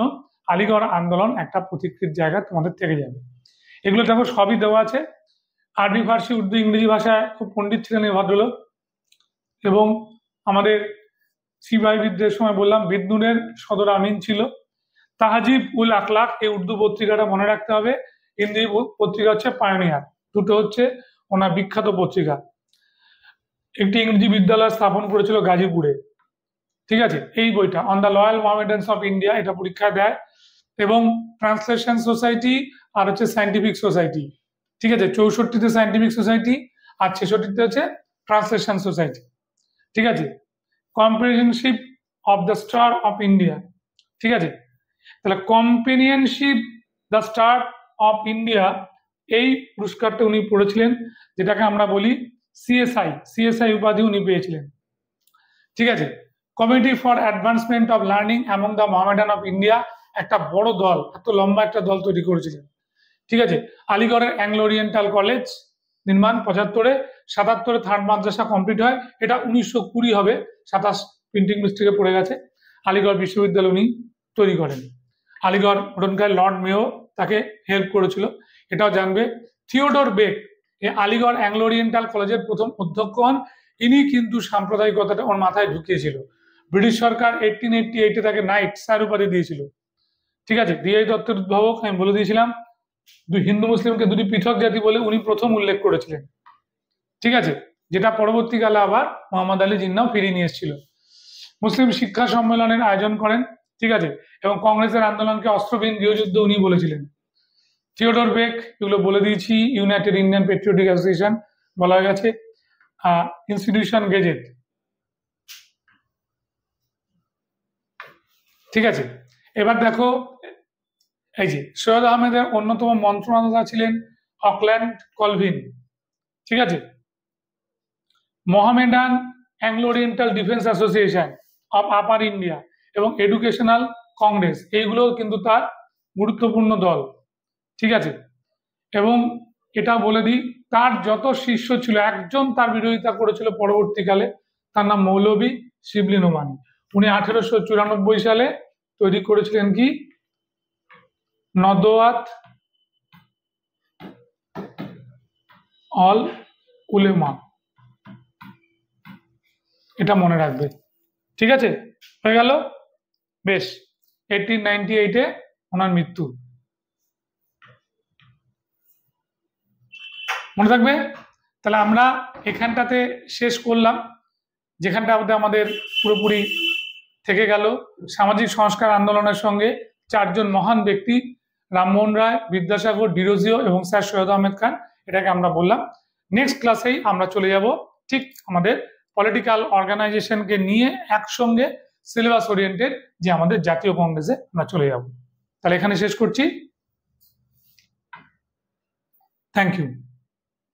Speaker 1: আলিগড় আন্দোলন একটা প্রতিকৃত জায়গা তোমাদের থেকে যাবে। এগুলো দেখো সবই দেওয়া আছে। আরবি, ফার্সি, উর্দু, ইংরেজি ভাষায় খুব পণ্ডিত ছিলেন এই ভদ্রলোক। এবং আমাদের সিপাহী বিদ্রোহের সময় বললাম বিদ্যুনের সদর আমিন ছিল। তাহাজিব উল আখলাক এই উর্দু পত্রিকাটা মনে রাখতে হবে। হিন্দি পত্রিকা হচ্ছে পায়োনিয়ার। দুটো হচ্ছে ওনার বিখ্যাত পত্রিকা। একটি ইংরেজি বিদ্যালয় স্থাপন করেছিল গাজীপুরে। ঠিক আছে, এই বইটা on the loyal Mohammedans of India, এটা পরীক্ষায় দেয়। এবং ট্রান্সলেশন সোসাইটি আর হচ্ছে সায়েন্টিফিক সোসাইটি। ঠিক আছে, 64তে সায়েন্টিফিক সোসাইটি আর 66তে হচ্ছে ট্রান্সলেশন সোসাইটি। ঠিক আছে, companionship of the star of India. ঠিক আছে, তাহলে companionship the star of India, এই পুরস্কারটা উনি পড়েছিলেন, যেটাকে আমরা বলি সিএসআই উপাধি উনি পেয়েছিলেন। ঠিক আছে, committee for advancement of learning among the Mohammedan of India, একটা বড় দল, এত লম্বা একটা দল তৈরি করেছিলেন। ঠিক আছে, আলিগড়ের অ্যাংলো ওরিয়েন্টাল কলেজ নির্মাণ 75-এ, 77-এ থার্ড মাদ্রাসা কমপ্লিট হয়। এটা 1920 হবে, 27 প্রিন্টিং মিস্টেকে পড়ে গেছে। আলিগড় বিশ্ববিদ্যালয় উনি তৈরি করেন। আলিগড় ওখানকার লর্ড মেয়ো তাকে হেল্প করেছিল, এটাও জানবে। থিওডোর বেক এই আলিগড় অ্যাংলো ওরিয়েন্টাল কলেজের প্রথম অধ্যক্ষ হন। ইনি কিন্তু সাম্প্রদায়িকতাটা ওর মাথায় ঢুকিয়েছিল। ব্রিটিশ সরকার 1888-এ তাকে নাইট স্যার উপাধি দিয়েছিল। ঠিক আছে, দ্বিজাতি তত্ত্বের উদ্ভাবক আমি বলে দিয়েছিলাম। হিন্দু মুসলিমকে দুটি পৃথক জাতি বলে উনি প্রথম উল্লেখ করেছিলেন। ঠিক আছে, যেটা পরবর্তীকালে আবার মোহাম্মদ আলী জিন্নাও ফিরিয়ে নিয়ে এসেছিল। মুসলিম শিক্ষা সম্মেলনের আয়োজন করেন। ঠিক আছে, এবং কংগ্রেসের আন্দোলনকে অস্ত্রবিহীন গৃহযুদ্ধ উনি বলেছিলেন। থিওডোর বেক এগুলো বলে দিয়েছি। ইউনাইটেড ইন্ডিয়ান পেট্রিয়টিক অ্যাসোসিয়েশন বলা হয়ে গেছে। Institution gazette. ঠিক আছে, এবার দেখো, এই যে সৈয়দ আহমেদের অন্যতম মন্ত্রণালয়তা ছিলেন অকল্যান্ড কলভিন। ঠিক আছে, Mohammedan Anglo oriental defence association of upper India এবং এডুকেশনাল কংগ্রেস, এইগুলো কিন্তু তার গুরুত্বপূর্ণ দল। ঠিক আছে, এবং এটা বলে দিই, তার যত শিষ্য ছিল একজন তার বিরোধিতা করেছিল পরবর্তীকালে, তার নাম মৌলভী শিবলি নোমানী। উনি 1894 সালে তৈরি করেছিলেন কি নদওয়াত অল উলেমা, এটা মনে রাখবে। ঠিক আছে, হয়ে গেল। বেশ, 1898-এ ওনার মৃত্যু, মনে থাকবে। তাহলে আমরা এখানটাতে শেষ করলাম, যেখানটাতে আমাদের পুরোপুরি থেকে গেল সামাজিক সংস্কার আন্দোলনের সঙ্গে চারজন মহান ব্যক্তি, রামমোহন রায়, বিদ্যাসাগর, ডিরোজিও এবং স্যার সৈয়দ আহমেদ খান, এটাকে আমরা বললাম। নেক্সট ক্লাসেই আমরা চলে যাব ঠিক আমাদের পলিটিক্যাল অর্গানাইজেশনকে নিয়ে একসঙ্গে সিলেবাস ওরিয়েন্টেড যে আমাদের জাতীয় কংগ্রেসে আমরা চলে যাব। তাহলে এখানে শেষ করছি। Thank you.